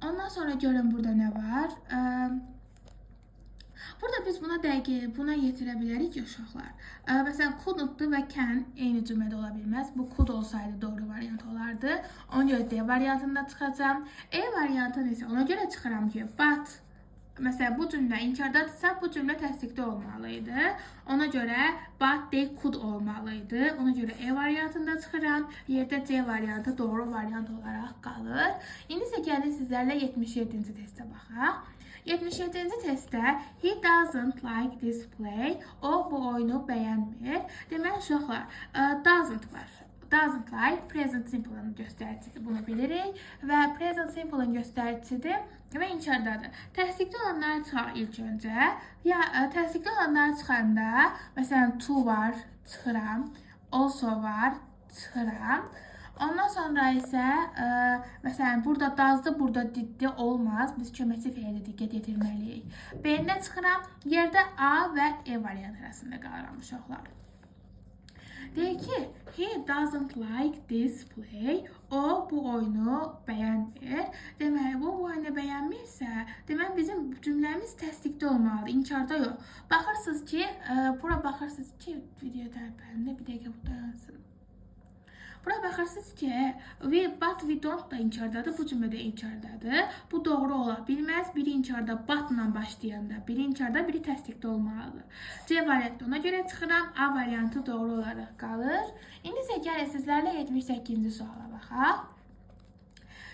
Ondan sonra görün burada nə var. Burada biz buna yetirə bilərik ki, uşaqlar. Məsələn, couldn't-dır və can eyni cümlədə ola bilməz. Bu could olsaydı doğru variant olardı. Ona görə D variantında çıxacam. E variantını isə ona görə çıxıram ki, but, məsələn, bu cümlə inkardadırsa, bu cümlə təsdiqdə olmalıydı. Ona görə but they could olmalıydı. Ona görə E variantında çıxıram. Yerdə C variantı doğru variant olaraq qalır. İndi isə gəlin sizlərlə 77-ci testə baxaq. 77-ci testdə he doesn't like this play. O bu oyunu bəyənmir. Deməli, uşaqlar, doesn't var. Doesn't like present simple-ın göstəricisidir. Bunu bilirik. Və present simple-ın göstəricisidir və inkardadır. Təsdiqdə olanları çıxaq ilk öncə. Təsdiqdə olanları çıxanda, məsələn, to var, çıxıram. Also var, çıxıram. Ondan sonra isə, məsələn, burada does-dı, burada did-di olmaz. Biz köməkçi feili diqqət yetirməliyik. B-ndə çıxıram. Yerdə A və E variant arasında qalıram, uşaqlar. Deyir ki, he doesn't like this play. O bu oyunu bəyənmir. Deməli, bu oyunu bəyənmirsə, deməli, bizim cümləmiz təsdiqdə olmalıdır, inkarda yox. Baxırsınız ki, bura baxırsınız ki, video tərpəndə, bir dəqiqə bu dayansın. Bura baxırsınız ki, but we don't da inkardadır, bu cümlədə inkardadır. Bu doğru ola bilməz. Biri inkarda but-la başlayanda, biri inkarda, biri təsdiqdə olmalıdır. C variantı ona görə çıxıram, A variantı doğru olaraq qalır. İndi isə gəlin sizlərlə 78-ci suala baxaq.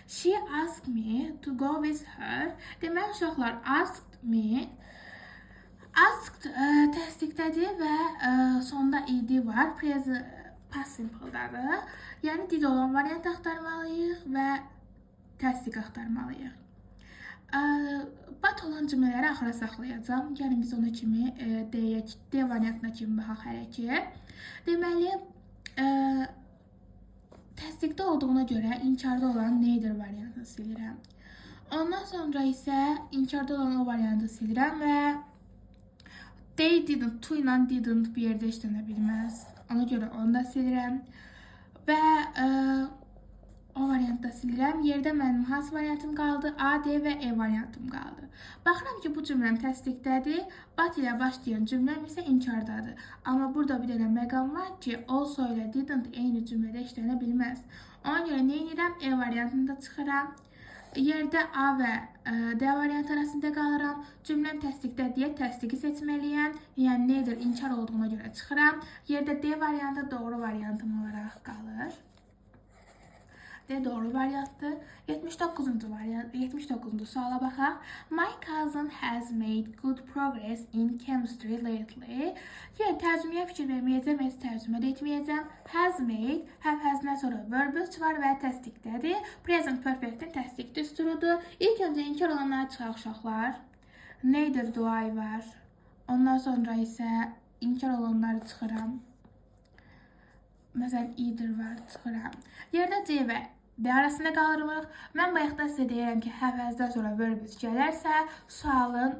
She asked me to go with her. Deməli, uşaqlar, asked me. Asked təsdiqdədir və sonda id var. Past simple-dadır. Yəni, did olan variant axtarmalıyıq və təsdiq axtarmalıyıq. Bat olan cümlələri axıra saxlayacağam. Gəlin biz ona kimi deyək, D variantına kimi baxaq hələ ki. Deməli, təsdiqdə olduğuna görə inkarda olan neither variantını silirəm. Ondan sonra isə inkarda olan o variantı silirəm və they didn't, to ilə didn't bir yerdə işlənə bilməz. Ona görə onu da silirəm. Və o variantda silirəm. Yerdə mənim hansı variantım qaldı? A, D və E variantım qaldı. Baxıram ki, bu cümləm təsdiqdədir. But ilə başlayan cümləm isə inkardadır. Amma burada bir dənə məqam var ki, also ilə didn't eyni cümlədə işlənə bilməz. Ona görə nə edirəm? E variantını da çıxıram. Yerdə A və D variantı arasında qalıram. Cümləm təsdiqdə deyə təsdiqi seçməliyəm. Yəni neither inkar olduğuna görə çıxıram. Yerdə D variantı doğru variantım olaraq qalır. D doğru variantdır. 79-cu suala baxaq. My cousin has made good progress in chemistry lately. Yəni tərcüməyə fikir verməyəcəm, heç tərcümə də etməyəcəm. Has made, has-dən sonra verb var və təsdiqdədir. Present perfect'in təsdiq düsturudur. İlk öncə inkar olanları çıxaq uşaqlar. Neither duay var. Ondan sonra isə inkar olanları çıxıram. Məsələn, either var, çıxıram. Yerdə C və D arasında qalırıq. Mən bayaqda sizə deyirəm ki, have-dən sonra verb gələrsə, sualın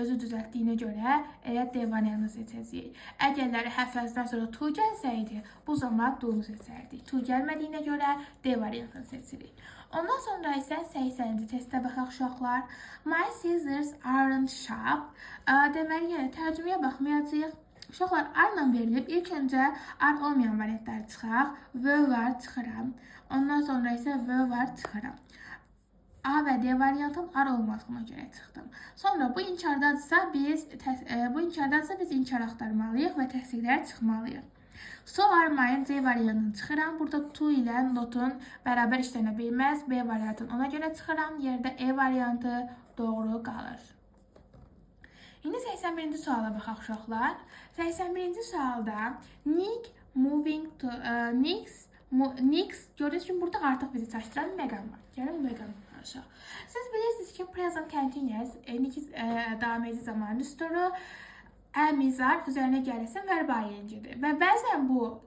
özü düzəltdiyinə görə elə D variantını seçəcəyik. Əgərləri have-dən sonra to gəlsəydi, bu zaman do-nu seçərdik. To gəlmədiyinə görə D variantını seçirik. Ondan sonra isə 80-ci testə baxaq uşaqlar. My scissors aren't sharp. Deməli, yəni tərcüməyə baxmayacağıq. Uşaqlar, arla verilib, ilk öncə ar olmayan variantları çıxaq, V var, çıxıram. Ondan sonra isə V var, çıxıram. A və D variantın ar olmadığına görə çıxdım. Sonra bu inkardadırsa biz inkar axtarmalıyıq və təsdiqləri çıxmalıyıq. So armayın C variantını çıxıram. Burada to ilə notun bərabər işlənə bilməz. B variantını ona görə çıxıram. Yerdə E variantı doğru qalır. İndi 81-ci suala baxaq uşaqlar. 81-ci sualda Nick moving to Nick gördüyünüz kimi burada artıq bizi çaşdıran məqam var. Gəlin məqamı danışaq. Siz bilirsiniz ki, present continuous davam edici zaman düsturu əmizar üzərinə gəlirsə verb ing-dir və bəzən bu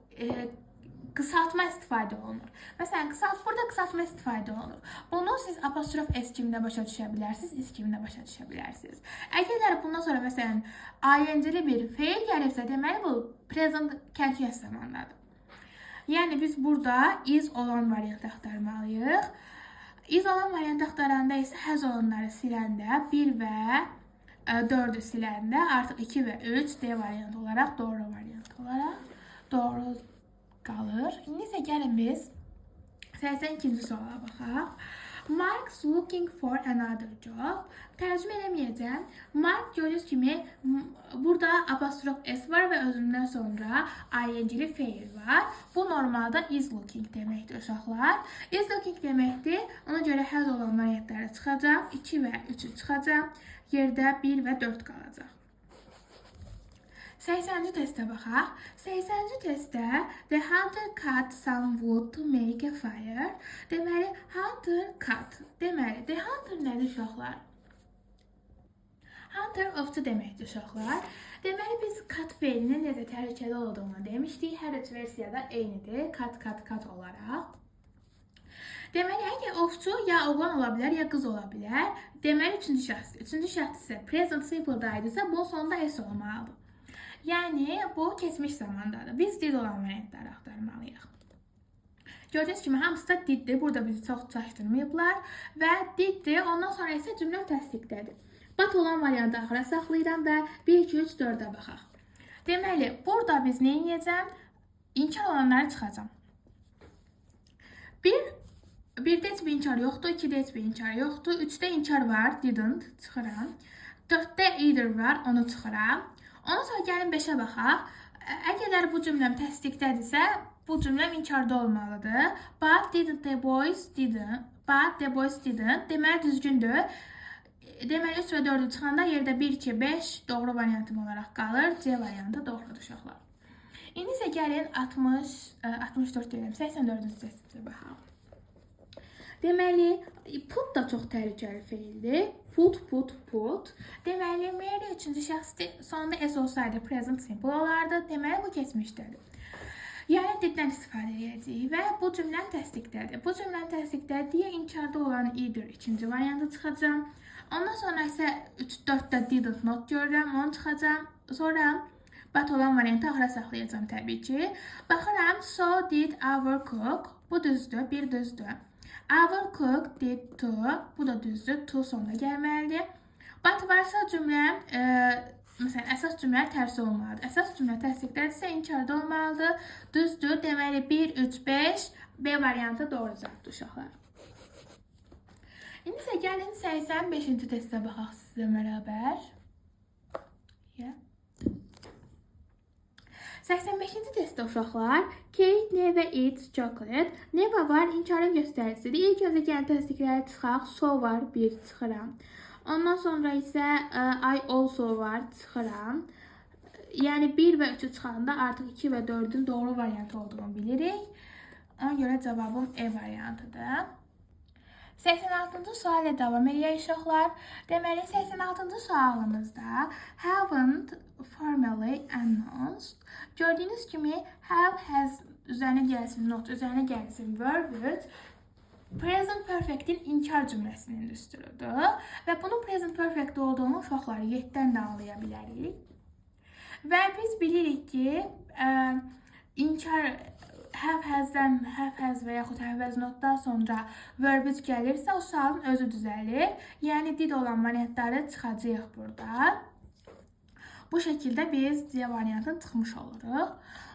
qısaltma istifadə olunur. Məsələn, burada qısaltma istifadə olunur. Bunu siz apostrof S kimdə başa düşə bilərsiniz, is kimdə başa düşə bilərsiniz. Əgər bundan sonra məsələn ing-li bir feil gəlirsə, deməli bu present continuous zamandadır. Yəni biz burada is olan variantı axtarmalıyıq. Is olan variantı axtaranda isə has olanları siləndə 1 və 4'ü siləndə artıq 2 və 3 D variantı olaraq doğru qalır. İndi isə gəlin biz 82-ci suala baxaq. Mark's looking for another job. Tərcümə eləməyəcəm. Mark gördüyünüz kimi burada apostrof S var və özündən sonra ing-li feil var. Bu normalda is looking deməkdir uşaqlar. Is looking deməkdir. Ona görə has olan variantları çıxacaq. 2 və 3'ü çıxacaq. Yerdə 1 və 4 qalacaq. 80-ci testə baxaq. 80-ci testdə the hunter cut some wood to make a fire. Deməli, hunter cut. Deməli, the hunter nədir uşaqlar? Hunter ovçu deməkdir uşaqlar. Deməli, biz cut feilinin necə təhlükəli olduğunu demişdik. Hər üç versiyada eynidir. Cut olaraq. Deməli, əgər ovçu ya oğlan ola bilər, ya qız ola bilər. Deməli, üçüncü şəxs. Üçüncü şəxs isə present simple-da idisə, bunun sonunda s olmalıdır. Yəni, bu keçmiş zamandadır. Biz did olan variantları axtarmalıyıq. Gördüyünüz kimi, hamısı da diddir. Burada bizi çox çaşdırmayıblar. Və diddir. Ondan sonra isə cümləm təsdiqdədir. Bat olan variantı axıra saxlayıram və 1, 2, 3, 4-ə baxaq. Deməli, burada biz nə edəcəm? İnkar olanları çıxacam. 1-də heç bir inkar yoxdur, 2-də heç bir inkar yoxdur, 3-də inkar var, didn't, çıxıram. 4-də either var, onu çıxıram. Ondan sonra gəlin 5'ə baxaq. Əgər bu cümləm təsdiqdədirsə, bu cümləm inkarda olmalıdır. But the boys didn't. Deməli düzgündür. Deməli 3 və 4'ü çıxanda yerdə 1, 2, 5 doğru variantım olaraq qalır. C variantı doğrudur uşaqlar. İndi isə gəlin 84 deyirəm, 84-cü testimizə baxaq. Deməli, put da çox təhlükəli feildir. Put. Deməli, Mary üçüncü şəxsdir. Sonunda s olsaydı present simple olardı. Deməli, bu keçmişdədir. Yəni diddən istifadə edəcəyik və bu cümləni təsdiqlədir. Bu cümləni təsdiqlədir deyə inkarda olan either ikinci variantı çıxacam. Ondan sonra isə 3-4-də didn't not görürəm, onu çıxacam. Sonra but olan variantı axıra saxlayacam təbii ki. Baxıram, so did our cook. Bu düzdür, bir düzdür. Our cook did too. Bu da düzdür, to sonuna gəlməlidir. But varsa cümləm, məsələn, əsas cümlə tərsi olmalıdır. Əsas cümlə təsdiqlədirsə inkarda olmalıdır. Düzdür, deməli 1, 3, 5, B variantı doğru cavabdır uşaqlar. İndi isə gəlin 85-ci testə baxaq sizlə bərabər. 85-ci testdə uşaqlar, Kate never eats chocolate. Never var, inkarın göstəricisidir. İlk önce gəlin təsdiqləri çıxaq. So var, 1 çıxıram. Ondan sonra isə I also var, çıxıram. Yəni 1 və 3'ü çıxanda artıq 2 və 4'ün doğru variantı olduğunu bilirik. Ona görə cavabım E variantıdır. 86-cı sual ilə davam edək uşaqlar. Deməli, 86-cı sualımızda haven't formally announced. Gördüyünüz kimi have has üzərinə gəlsin not, üzərinə gəlsin verb present perfect'in inkar cümləsinin düsturudur. Və bunun present perfect olduğunu uşaqlar 7-dən də anlaya bilərik. Və biz bilirik ki, inkar have has və yaxud have has notdan sonra verb gəlirsə, o sualın özü düzəlir. Yəni did olan variantları çıxacağıq burada. Bu şəkildə biz C variantını çıxmış oluruq.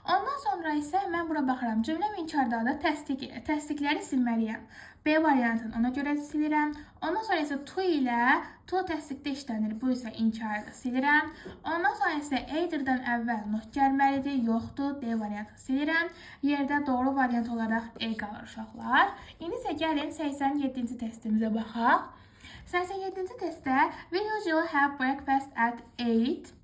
Ondan sonra isə mən bura baxıram. Cümləm inkardadır. Təsdiqləri silməliyəm. B variantını ona görə silirəm. Ondan sonra isə to ilə to təsdiqdə işlənir. Bu isə inkarda silirəm. Ondan sonra isə either'dan əvvəl not gəlməlidir. Yoxdur. D variantını silirəm. Yerdə doğru variant olaraq E qalır uşaqlar. İndi isə gəlin 87-ci testimizə baxaq. 87-ci testdə we usually have breakfast at 8.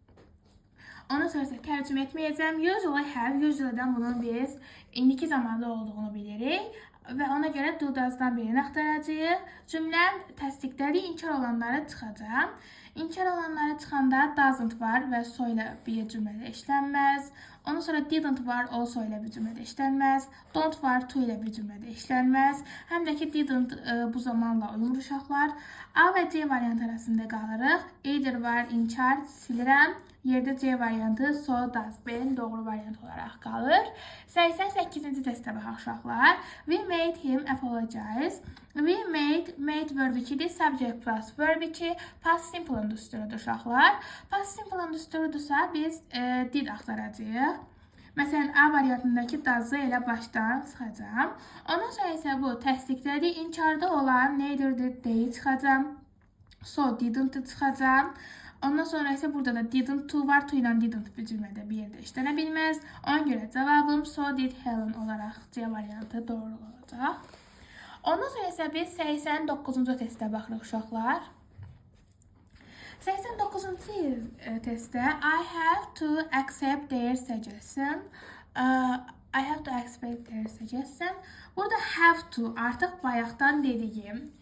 Ondan sonra isə tərcümə etməyəcəm. Usually have, usually'dən bunun biz indiki zamanda olduğunu bilirik. Və ona görə do does'dan birini axtaracağıq. Cümləm təsdiqləri inkar olanları çıxacaq. İnkar olanları çıxanda doesn't var və so ilə bir cümlədə işlənməz. Ondan sonra didn't var, also ilə bir cümlədə işlənməz. Don't var, to ilə bir cümlədə işlənməz. Həm də ki didn't bu zamanla uyumur uşaqlar. A və C variant arasında qalırıq. Either var, inkar, silirəm. Yerdə C variantı so does, B'nin doğru variant olaraq qalır. 88-ci testə baxaq uşaqlar. We made him apologize. We made verb 2'dir. Subject plus verb 2. Past simple düsturudur uşaqlar. Past simple düsturudursa biz did axtaracağıq. Məsələn, A variantındakı does'ı elə başdan çıxacam. Ondan sonra isə bu təsdiqləri inkarda olan neither'dir, D'yi çıxacam. So didn't çıxacam. Ondan sonra isə burada da didn't to var. To ilə didn't bir cümlədə bir yerdə işlənə bilməz. Ona görə cavabım so did Helen olaraq C variantı doğru olacaq. Ondan sonra isə biz 89-cu testə baxırıq uşaqlar. 89-cu testdə I have to accept their suggestion. Burada have to artıq bayaqdan dediyim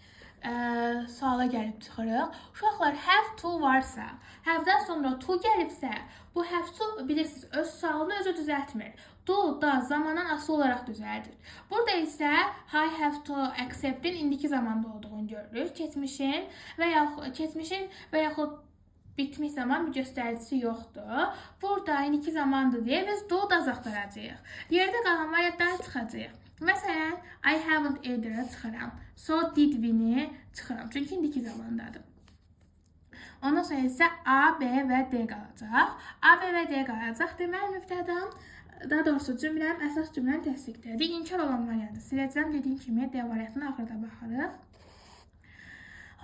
suala gəlib çıxırıq. Uşaqlar, have to varsa, have-dən sonra to gəlibsə, bu have to bilirsiniz, öz sualını özü düzəltmir. Do da zamandan asılı olaraq düzəldir. Burada isə I have to accept-in indiki zamanda olduğunu görürük. Keçmişin və yaxud bitmiş zaman bir göstəricisi yoxdur. Burada indiki zamandır deyə biz do da axtaracağıq. Yerdə qalan variantları çıxacağıq. Məsələn, I haven't either'ı çıxıram. So did we-ni çıxıram. Çünki indiki zamandadır. Ondan sonra isə A, B və D qalacaq. A, B və D qalacaq. Deməli, müftədam, daha doğrusu cümləm, əsas cümləni təsdiqlədir. İnkar olan variantı siləcəm. Dediyim kimi D variantını axırda baxarıq.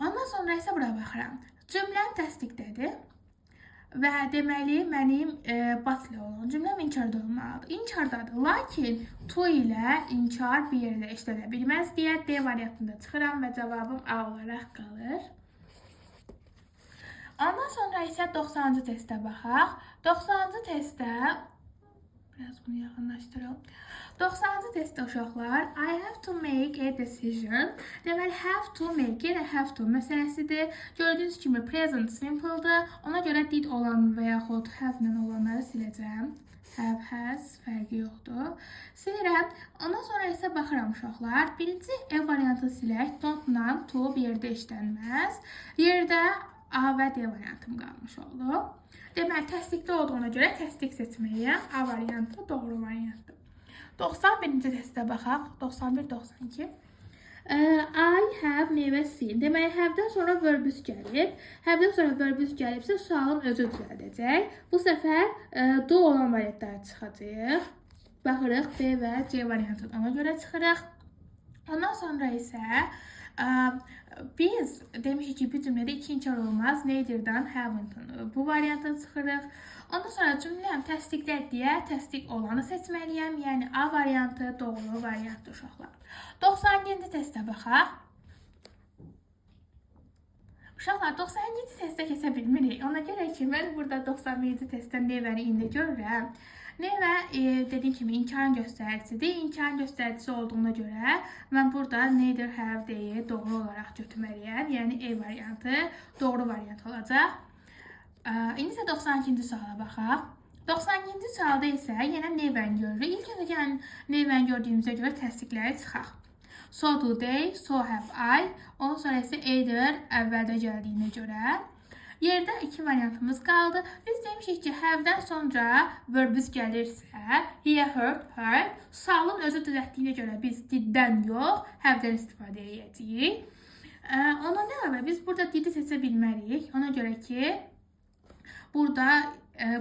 Ondan sonra isə bura baxıram. Cümləm təsdiqlədir. Və deməli, mənim batlə olan cümləm inkarda olmalıdır. İnkardadır. Lakin to ilə inkar bir yerdə işlənə bilməz deyə D variantında çıxıram və cavabım A olaraq qalır. Ondan sonra isə 90-cı testə baxaq. 90-cı testdə Biraz bunu yaxınlaşdıralım. 90-cı testdə uşaqlar, I have to make a decision. Deməli, have to make, yenə have to məsələsidir. Gördüyünüz kimi present simple-dır. Ona görə did olan və yaxud have-lə olanları siləcəm. Have, has, fərqi yoxdur. Silirəm. Ondan sonra isə baxıram uşaqlar. Birinci E variantı silək. Don't-la to bir yerdə işlənməz. Yerdə A və D variantım qalmış oldu. Deməli, təsdiqli olduğuna görə təsdiq seçməliyəm. A variantı doğru variantdır. 91-ci testə baxaq. 91-92. I have never seen. Deməli, have-dən sonra verb-üs gəlib. Have-dən sonra verb-üs gəlibsə, sualın özü düzəldəcək. Bu səfər do olan variantları çıxacaq. Baxırıq, B və C variantı ona görə çıxırıq. Ondan sonra isə biz demişik ki, bu cümlədə iki inkar olmaz. Neither'dan haven't bu variantı çıxırıq. Ondan sonra cümləm təsdiqlər deyə təsdiq olanı seçməliyəm. Yəni A variantı doğru variantdır uşaqlar. 97-ci testə baxaq. Uşaqlar 97-ci testə keçə bilmirik. Ona görə ki, mən burada 91-ci testdə nevəni indi görürəm. Nevə dediyim kimi inkarın göstəricisidir. İnkarın göstəricisi olduğuna görə mən burada neither, have, deyi doğru olaraq götürməliyəm. Yəni E variantı doğru variant olacaq. İndi isə 92-ci suala baxaq. 92-ci sualda isə yenə nevəni görürük. İlk öncə yəni nevəni gördüyümüzə görə təsdiqləri çıxaq. So do they, so have I. Ondan sonra isə either əvvəldə gəldiyinə görə. Yerdə iki variantımız qaldı. Biz demişik ki, have-dən sonra verb-üs gəlirsə, he, heard, heard. Sualın özü düzəltdiyinə görə biz did-dən yox, have-dən istifadə edəcəyik. Ondan əlavə biz burada did-i seçə bilmərik. Ona görə ki, burada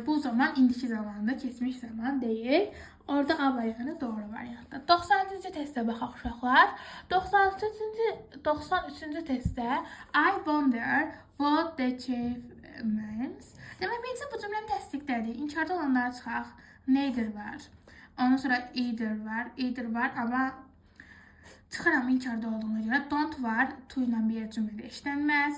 bu zaman indiki zamanda, keçmiş zaman deyil. Orada A variantı doğru variantdır. 90-cı testə baxaq uşaqlar. 93-cü testdə I wonder what the chief means. Demək, birinci bu cümləni təsdiqlədik. İnkarda olanları çıxaq. Neither var. Ondan sonra either var, amma çıxıram inkarda olduğuna görə. Don't var, to ilə bir cümlədə işlənməz.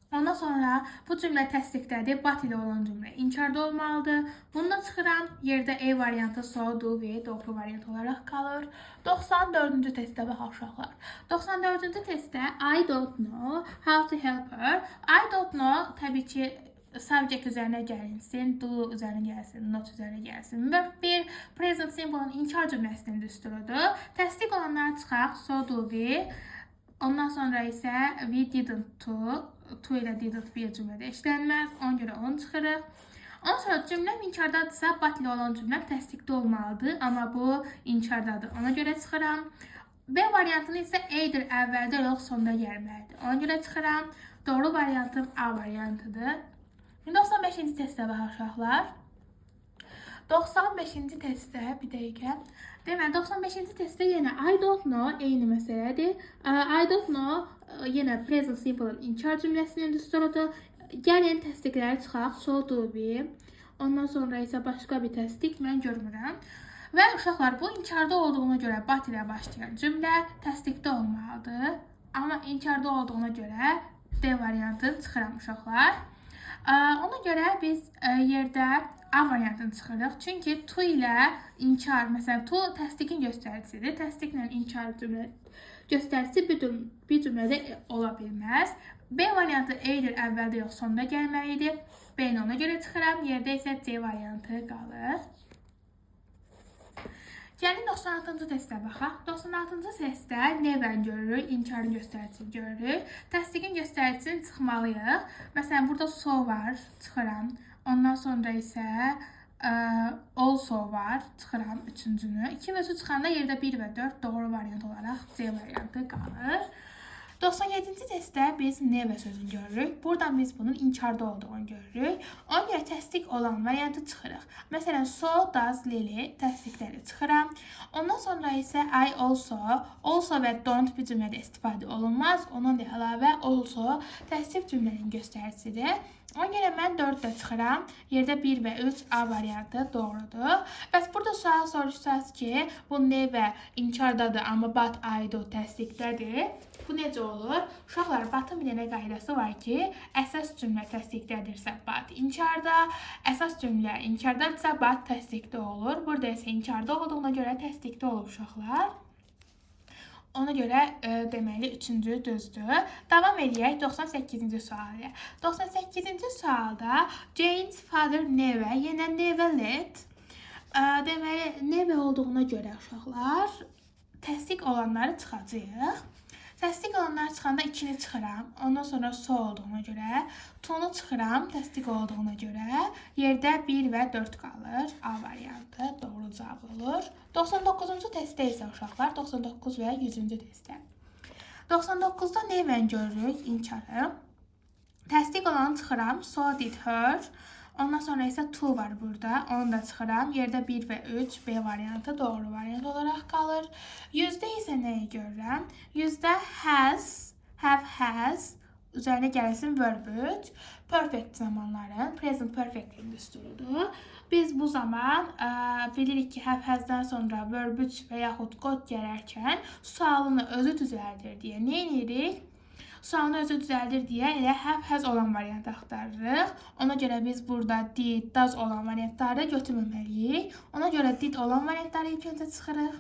Ondan sonra bu cümlə təsdiqlədir. But ilə olan cümlə inkarda olmalıdır. Bunu da çıxıram. Yerdə E variantı so, do və doğru variant olaraq qalır. 94-cü testə baxaq uşaqlar. 94-cü testdə I don't know how to help her. I don't know təbii ki subject üzərinə gəlinsin, do üzərinə gəlsin, not üzərinə gəlsin. Və bir present simple-ın inkar cümləsinin düsturudur. Təsdiq olanları çıxaq. So, do, we. Ondan sonra isə we didn't to ilə didn't bir cümlədə işlənməz. Ona görə onu çıxırıq. Ondan sonra cümləm inkardadırsa, but ilə olan cümləm təsdiqdə olmalıdır. Amma bu inkardadır. Ona görə çıxıram. B variantını isə either əvvəldə yox, sonda gəlməlidir. Ona görə çıxıram. Doğru variantım A variantıdır. 95-ci testə baxaq uşaqlar. 95-ci testdə bir dəqiqə. Deməli, 95-ci testdə yenə I don't know eyni məsələdir. I don't know yenə present simple-ın inkar cümləsinin düsturudur. Gəlin təsdiqləri çıxaq. So, do, be. Ondan sonra isə başqa bir təsdiq mən görmürəm. Və uşaqlar, bu inkarda olduğuna görə but ilə başlayan cümlə təsdiqdə olmalıdır. Amma inkarda olduğuna görə D variantını çıxıram uşaqlar. Ona görə biz yerdə A variantını çıxırıq. Çünki to ilə inkar, məsələn, to təsdiqin göstəricisidir. Təsdiqlə inkar cümlə göstəricisi bir cümlədə ola bilməz. B variantı either əvvəldə yox, sonda gəlməlidir. B-ni ona görə çıxıram. Yerdə isə C variantı qalır. Gəlin 96-cı testə baxaq. 96-cı testdə nevən görürük, inkarın göstəricisini görürük. Təsdiqin göstəricisini çıxmalıyıq. Məsələn, burada so var, çıxıram. Ondan sonra isə also var, çıxıram üçüncünü. 2 və 3 çıxanda yerdə 1 və 4 doğru variant olaraq C variantı qalır. 97-ci testdə biz never sözünü görürük. Buradan biz bunun inkarda olduğunu görürük. Ona görə təsdiq olan variantı çıxırıq. Məsələn, so, does, Lily təsdiqləri çıxıram. Ondan sonra isə I also və don't bir cümlədə istifadə olunmaz. Ondan da əlavə also təsdiq cümlənin göstəricisidir. Ona görə mən 4-də çıxıram. Yerdə 1 və 3 A variantı doğrudur. Bəs burada sual soruşsaz ki, bu never inkardadır, amma but, I, do təsdiqdədir. Bu necə olur? Uşaqlar, batın bir dənə qaydası var ki, əsas cümlə təsdiqlədirsə bat inkarda, əsas cümlə inkardadırsa bat təsdiqdə olur. Burada isə inkarda olduğuna görə təsdiqdə olur uşaqlar. Ona görə deməli 3-cü düzdür. Davam edək 98-ci suala. 98-ci sualda Jane's father never, yenə never let. Deməli never olduğuna görə uşaqlar təsdiq olanları çıxacağıq. Təsdiq olanları çıxanda 2-ni çıxıram. Ondan sonra so olduğuna görə, to-nu çıxıram təsdiq olduğuna görə. Yerdə 1 və 4 qalır. A variantı doğru cavab olur. 99-cu testdə isə uşaqlar 99 və 100-cü testdə. 99-da never görürük inkarı. Təsdiq olanı çıxıram. So did her. Ondan sonra isə to var burada. Onu da çıxıram. Yerdə 1 və 3 B variantı doğru variant olaraq qalır. 100-də isə nəyi görürəm? 100-də has, have, has üzərinə gəlsin verb 3. Perfect zamanların present perfect'in düsturudur. Biz bu zaman bilirik ki, have, has'dan sonra verb 3 və yaxud got gələrkən sualını özü düzəldir deyə nə edirik? Sualını özü düzəldir deyə elə have, has olan variantı axtarırıq. Ona görə biz burada did, does olan variantları götürməməliyik. Ona görə did olan variantları ilk öncə çıxırıq.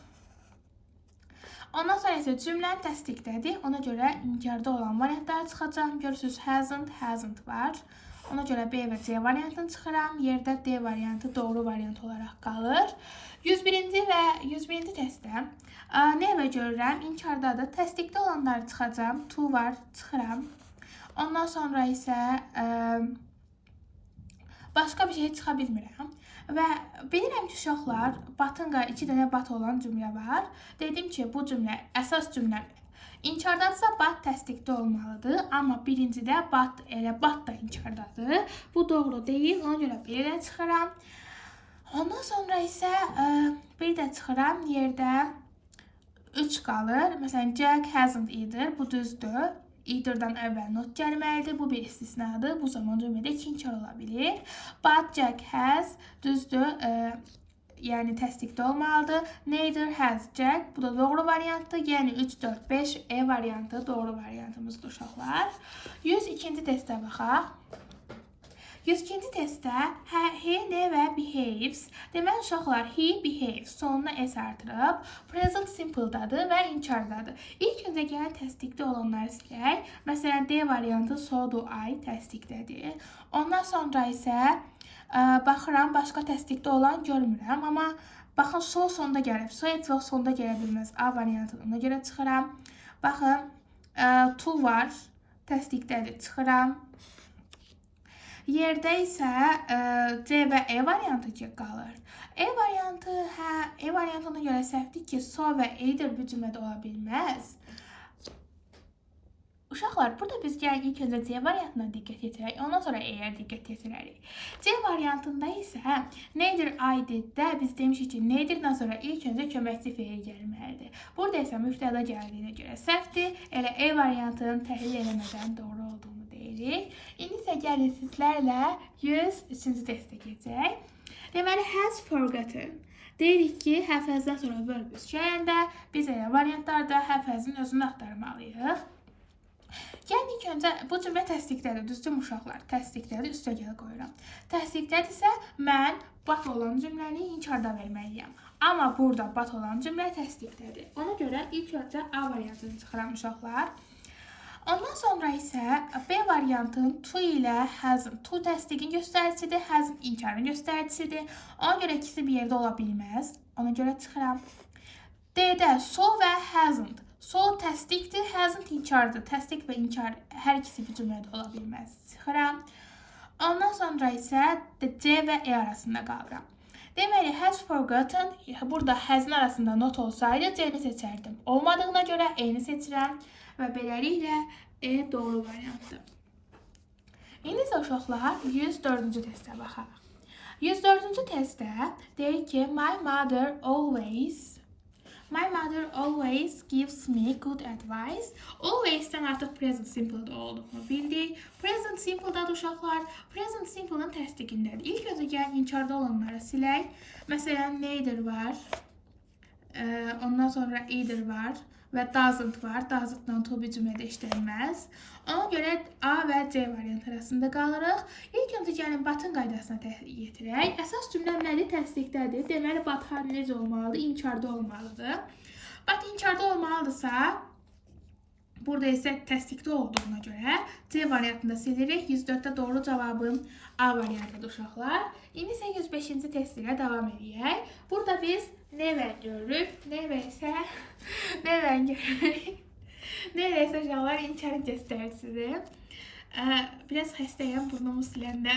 Ondan sonra isə cümləni təsdiqlədik. Ona görə inkarda olan variantları çıxacaq. Görürsünüz hasn't var. Ona görə B və C variantını çıxıram. Yerdə D variantı doğru variant olaraq qalır. 101-ci və 101-ci testdə never görürəm? İnkardadır. Təsdiqdə olanları çıxacam. To var, çıxıram. Ondan sonra isə başqa bir şey çıxa bilmirəm. Və bilirəm ki, uşaqlar, batınqa 2 dənə bat olan cümlə var. Dedim ki, bu cümlə, əsas cümlə İnkardadırsa bat təsdiqdə olmalıdır. Amma birincidə bat, elə bat da inkardadır. Bu doğru deyil. Ona görə belə çıxıram. Ondan sonra isə bir də çıxıram. Yerdə 3 qalır. Məsələn, Jack hasn't either. Bu düzdür. Either'dan əvvəl not gəlməlidir. Bu bir istisnadır. Bu zaman cümlədə 2 inkar ola bilir. But Jack has düzdür. Yəni təsdiqdə olmalıdır. Neither has Jack. Bu da doğru variantdır. Yəni 3, 4, 5 E variantı doğru variantımızdır uşaqlar. 102-ci testə baxaq. 102-ci testdə he never behaves. Deməli uşaqlar he behaves sonuna s artırıb present simple'dadır və inkardadır. İlk öncə gələn təsdiqdə olanları silək. Məsələn D variantı so do I təsdiqdədir. Ondan sonra isə baxıram, başqa təsdiqdə olan görmürəm. Amma baxın, so sonda gəlib. So heç vaxt sonda gələ bilməz. A variantını ona görə çıxıram. Baxın, to var, təsdiqdədir, çıxıram. Yerdə isə C və E variantı ki qalır. E variantına görə səhvdir ki, so və either bu cümlədə ola bilməz. Uşaqlar, burada biz gələk ilk öncə C variantına diqqət yetirək, ondan sonra E-yə diqqət yetirərik. C variantında isə neither I did-də biz demişik ki, neither-dan sonra ilk öncə köməkçi feil gəlməlidir. Burada isə müftəda gəldiyinə görə səhvdir. Elə E variantının təhlil eləmədən doğru olduğunu deyirik. İndi isə gəlin sizlərlə 103-cü testə keçək. Deməli, has forgotten. Deyirik ki, have has-dan sonra verb gələndə biz elə variantlarda have has-in özünü axtarmalıyıq. Gəlin ilk öncə bu cümlə təsdiqdədir, düzdür uşaqlar? Təsdiqdədir, üstəgəl qoyuram. Təsdiqdədirsə mən bat olan cümləni inkarda verməliyəm. Amma burada bat olan cümlə təsdiqdədir. Ona görə ilk öncə A variantını çıxıram uşaqlar. Ondan sonra isə B variantının to ilə hasn't. To təsdiqin göstəricisidir, hasn't inkarın göstəricisidir. Ona görə ikisi bir yerdə ola bilməz. Ona görə çıxıram. D-də so və hasn't. So təsdiqdir, hasn't inkardır. Təsdiq və inkar hər ikisi bir cümlədə ola bilməz. Çıxıram. Ondan sonra isə C və E arasında qalıram. Deməli, has forgotten, burada has'ın arasında not olsaydı C-ni seçərdim. Olmadığına görə E-ni seçirəm və beləliklə E doğru variantdır. İndi isə uşaqlar 104-cü testə baxaq. 104-cü testdə deyir ki, My mother always gives me good advice. Always'dən artıq present simple'da olduğunu bildik. Present simple'dadır uşaqlar. Present simple'ın təsdiqindədir. İlk öncə gəlin inkarda olanları silək. Məsələn, neither var. Ondan sonra either var və doesn't var. Doesn't-dan to bir cümlədə işlənməz. Ona görə A və C variantı arasında qalırıq. İlk öncə gəlin batın qaydasına yetirək. Əsas cümlə nədir? Təsdiqdədir. Deməli, bat hal necə olmalıdır? İnkarda olmalıdır. Bat inkarda olmalıdırsa, burada isə təsdiqli olduğuna görə C variantında silirik. 104-də doğru cavabım A variantıdır uşaqlar. İndi isə 105-ci test ilə davam edək. Burada biz never görürük. Never isə görürük. Never isə uşaqlar inkarın göstəricisidir. Biraz xəstəyəm burnumu siləndə.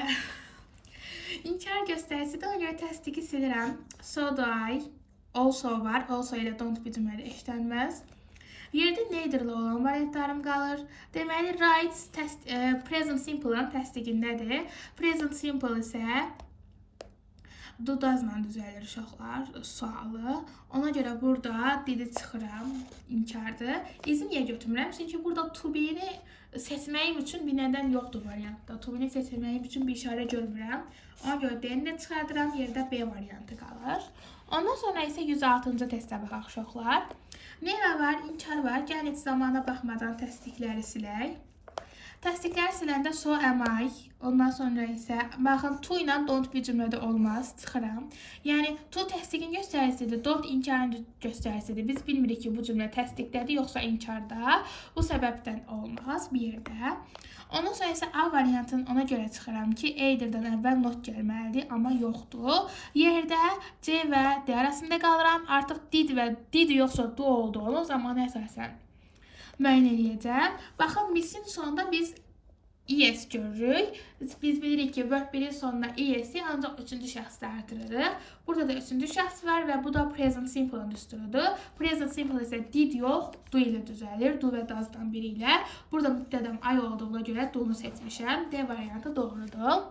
İnkar göstəricisidir. Ona görə təsdiqi silirəm. So do I. Also var. Also ilə don't bir cümlədə işlənməz. Yerdə neither'lı olan variantlarım qalır. Deməli, right present simple-ın təsdiqindədir. Present simple isə do does-la düzəlir uşaqlar sualı. Ona görə burada didi çıxıram, inkardır. İzi niyə götürmürəm? Çünki burada to be-ni seçməyim üçün bir nədən yoxdur variantda. To be-ni seçməyim üçün bir işarə görmürəm. Ona görə D-ni də çıxardıram, yerdə B variantı qalır. Ondan sonra isə 106-cı testə baxaq uşaqlar. Never var, inkar var. Gəlin zamana baxmadan təsdiqləri silək. Təsdiqləri siləndə so am I. Ondan sonra isə baxın to ilə don't bir cümlədə olmaz. Çıxıram. Yəni to təsdiqin göstəricisidir, don't inkarın göstəricisidir. Biz bilmirik ki, bu cümlə təsdiqdədir yoxsa inkarda. Bu səbəbdən olmaz bir yerdə. Ondan sonra isə A variantını ona görə çıxıram ki, either'dan əvvəl not gəlməlidir, amma yoxdur. Yerdə C və D arasında qalıram. Artıq did yoxsa do olduğunu zamanı əsasən müəyyən edəcəm. Baxın, misin sonunda biz es görürük. Biz bilirik ki, verb 1-in sonunda es'i ancaq 3-cü şəxsdə artırırıq. Burada da 3-cü şəxs var və bu da present simple-ın düsturudur. Present simple isə did yox, do ilə düzəlir. Do və does-dan biri ilə. Burada mübtədəm I olduğuna görə do-nu seçmişəm. D variantı doğrudur.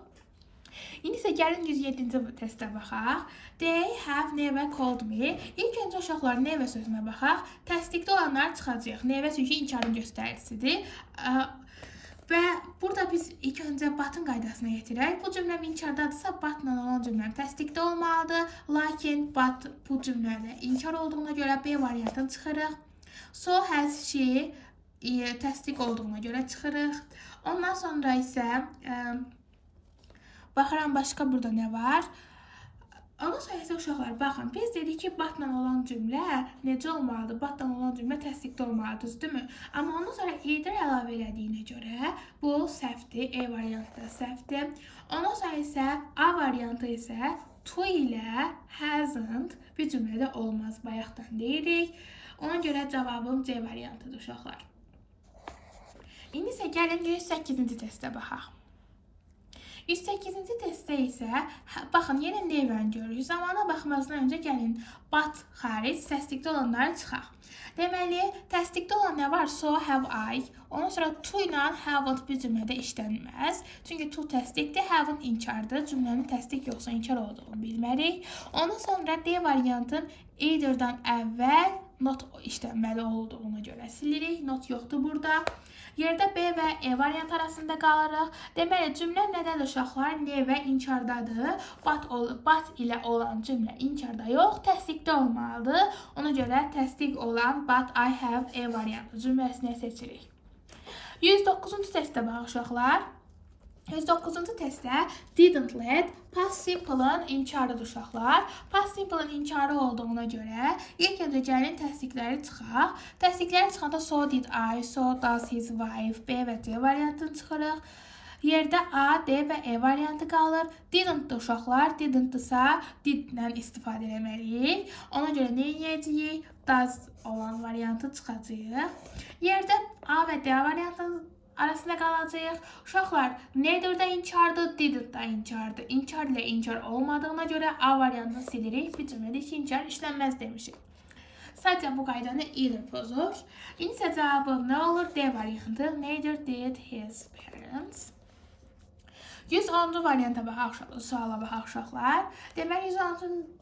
İndi isə gəlin 107-ci testə baxaq. They have never called me. İlk öncə uşaqlar never sözünə baxaq. Təsdiqdə olanlar çıxacaq. Never çünki inkarın göstəricisidir. Və burada biz ilk öncə batın qaydasına yetirək. Bu cümləm inkardadırsa, batla olan cümləm təsdiqdə olmalıdır. Lakin bat bu cümlədə inkar olduğuna görə B variantını çıxırıq. So has she təsdiq olduğuna görə çıxırıq. Ondan sonra isə baxıram başqa burada nə var. Ondan sonra isə uşaqlar, baxın, biz dedik ki, batla olan cümlə necə olmalıdır? Batla olan cümlə təsdiqdə olmalıdır, düzdürmü? Amma ondan sonra either əlavə elədiyinə görə bu səhvdir, E variantı da səhvdir. Ondan sonra isə A variantı isə to ilə hasn't bir cümlədə olmaz, bayaqdan deyirik. Ona görə cavabım C variantıdır uşaqlar. İndi isə gəlin 108-ci testə baxaq. 108-ci testdə isə, baxın, yenə never'ni görürük. Zamana baxmazdan öncə gəlin, but xaric, təsdiqdə olanları çıxaq. Deməli, təsdiqdə olan nə var? So have I. Ondan sonra to ilə haven't bir cümlədə işlənməz. Çünki to təsdiqdir, haven't inkardır. Cümlənin təsdiq yoxsa inkar olduğunu bilmərik. Ondan sonra D variantın either'dan əvvəl not işlənməli olduğuna görə silirik. Not yoxdur burada. Yerdə B və E variantı arasında qalırıq. Deməli, cümlə nədədir uşaqlar? Never inkardadır. But ilə olan cümlə inkarda yox, təsdiqdə olmalıdır. Ona görə təsdiq olan but I have E variantı cümləsini seçirik. 109-cu testə baxaq uşaqlar. 109-cu testdə didn't let past simple-ın inkarıdır uşaqlar. Past simple-ın inkarı olduğuna görə ilk öncə gəlin təsdiqləri çıxaq. Təsdiqləri çıxanda so did I, so does his wife, B və C variantını çıxırıq. Yerdə A, D və E variantı qalır. Didn't-dır uşaqlar. Didn't-dırsa did-dən istifadə etməliyik. Ona görə nə edəcəyik? Does olan variantı çıxacaq. Yerdə A və D variantını arasında qalacaq. Uşaqlar, neither-də inkardır, didn't-da inkardır. İnkar ilə inkar olmadığına görə A variantını silirik. Bir cümlədə ki, inkar işlənməz demişik. Sadəcə bu qaydanı either pozur. İndi isə cavabım nə olur? D variantı. Neither did his parents. 110-cu varianta baxaq, suala baxaq uşaqlar. Deməli,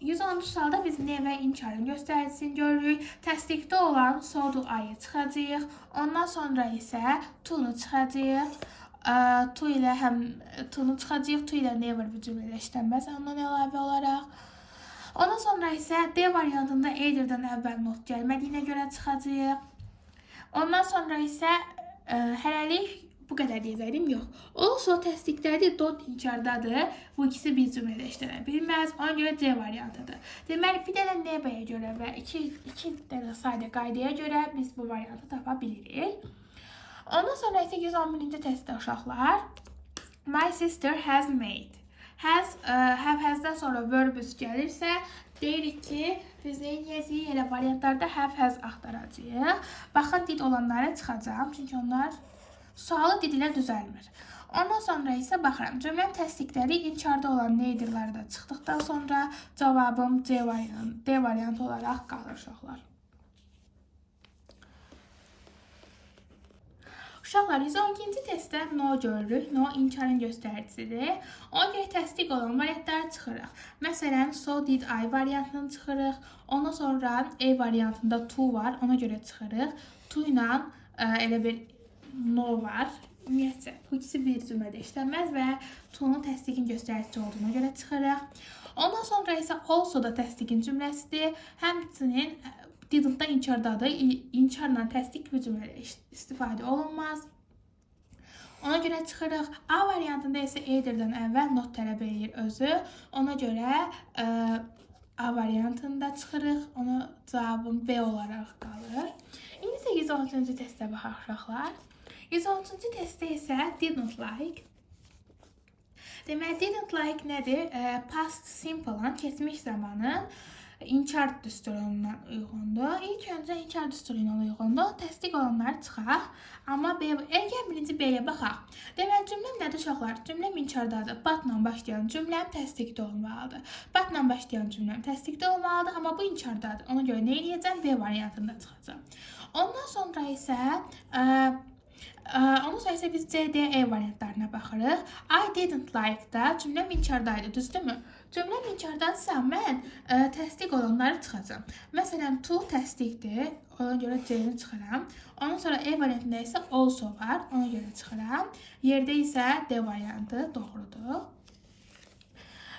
110-cu sualda biz ne və inkarın göstəricisini görürük. Təsdiqdə olan so do I-ı çıxacaq. Ondan sonra isə to-nu çıxacaq. To ilə həm to-nu çıxacaq, to ilə never bir cümlədə işlənməz ondan əlavə olaraq. Ondan sonra isə D variantında either-dən əvvəl not gəlmədiyinə görə çıxacaq. Ondan sonra isə hələlik bu qədər deyəcəydim, yox. Also təsdiqlədi don't inkardadır. Bu ikisi bir cümlədə işlənə bilməz. Ona görə C variantıdır. Deməli, bir dənə nebəyə görə və iki dənə sayda qaydaya görə biz bu variantı tapa bilirik. Ondan sonra isə 111-ci testdə uşaqlar. My sister has made. Have-has'dan sonra verbus gəlirsə, deyirik ki, biz neyəcəyik? Elə variantlarda have-has axtaracağıq. Baxın, did olanlara çıxacağım, çünki onlar sualı did ilə düzəlmir. Ondan sonra isə baxıram. Cümləm təsdiqləri inkarda olan neydirləri da çıxdıqdan sonra cavabım D variantı olaraq qalır uşaqlar. Uşaqlar, 112-ci testdə no görürük. No inkarın göstəricisidir. Ona görə təsdiq olan variantları çıxırıq. Məsələn, so did I variantını çıxırıq. Ondan sonra A variantında to var. Ona görə çıxırıq. To ilə elə bir no var. Ümumiyyətcə, bu ikisi bir cümlədə işlənməz və to-nun təsdiqin göstəricisi olduğuna görə çıxırıq. Ondan sonra isə also da təsdiqin cümləsidir. Həmçinin didn't da inkardadır. İnkarla təsdiq bu cümlədə istifadə olunmaz. Ona görə çıxırıq. A variantında isə either'dan əvvəl not tələb edir özü. Ona görə A variantında çıxırıq. Ona cavabım B olaraq qalır. İndi isə 113-cü testə baxaq uşaqlar. 113-cü testdə isə didn't like. Deməli, didn't like nədir? Past simple-an, keçmiş zamanın inkar düsturundan uyğundur. İlk öncə inkar düsturundan uyğundur. Təsdiq olanları çıxaq. Amma əgər birinci B-yə baxaq. Deməli, cümləm nədir uşaqlar? Cümləm inkardadır. Batla başlayan cümləm təsdiqdə olmalıdır. Batla başlayan cümləm təsdiqdə olmalıdır, amma bu inkardadır. Ona görə nə edəcəm? B variantında çıxacaq. Ondan sonra isə biz C, D, E variantlarına baxırıq. I didn't like-da cümləm inkardaydı, düzdürmü? Cümləm inkardadırsa mən təsdiq olanları çıxacam. Məsələn, to təsdiqdir, ona görə C-ni çıxıram. Ondan sonra E variantında isə also var, ona görə çıxıram. Yerdə isə D variantı doğrudur.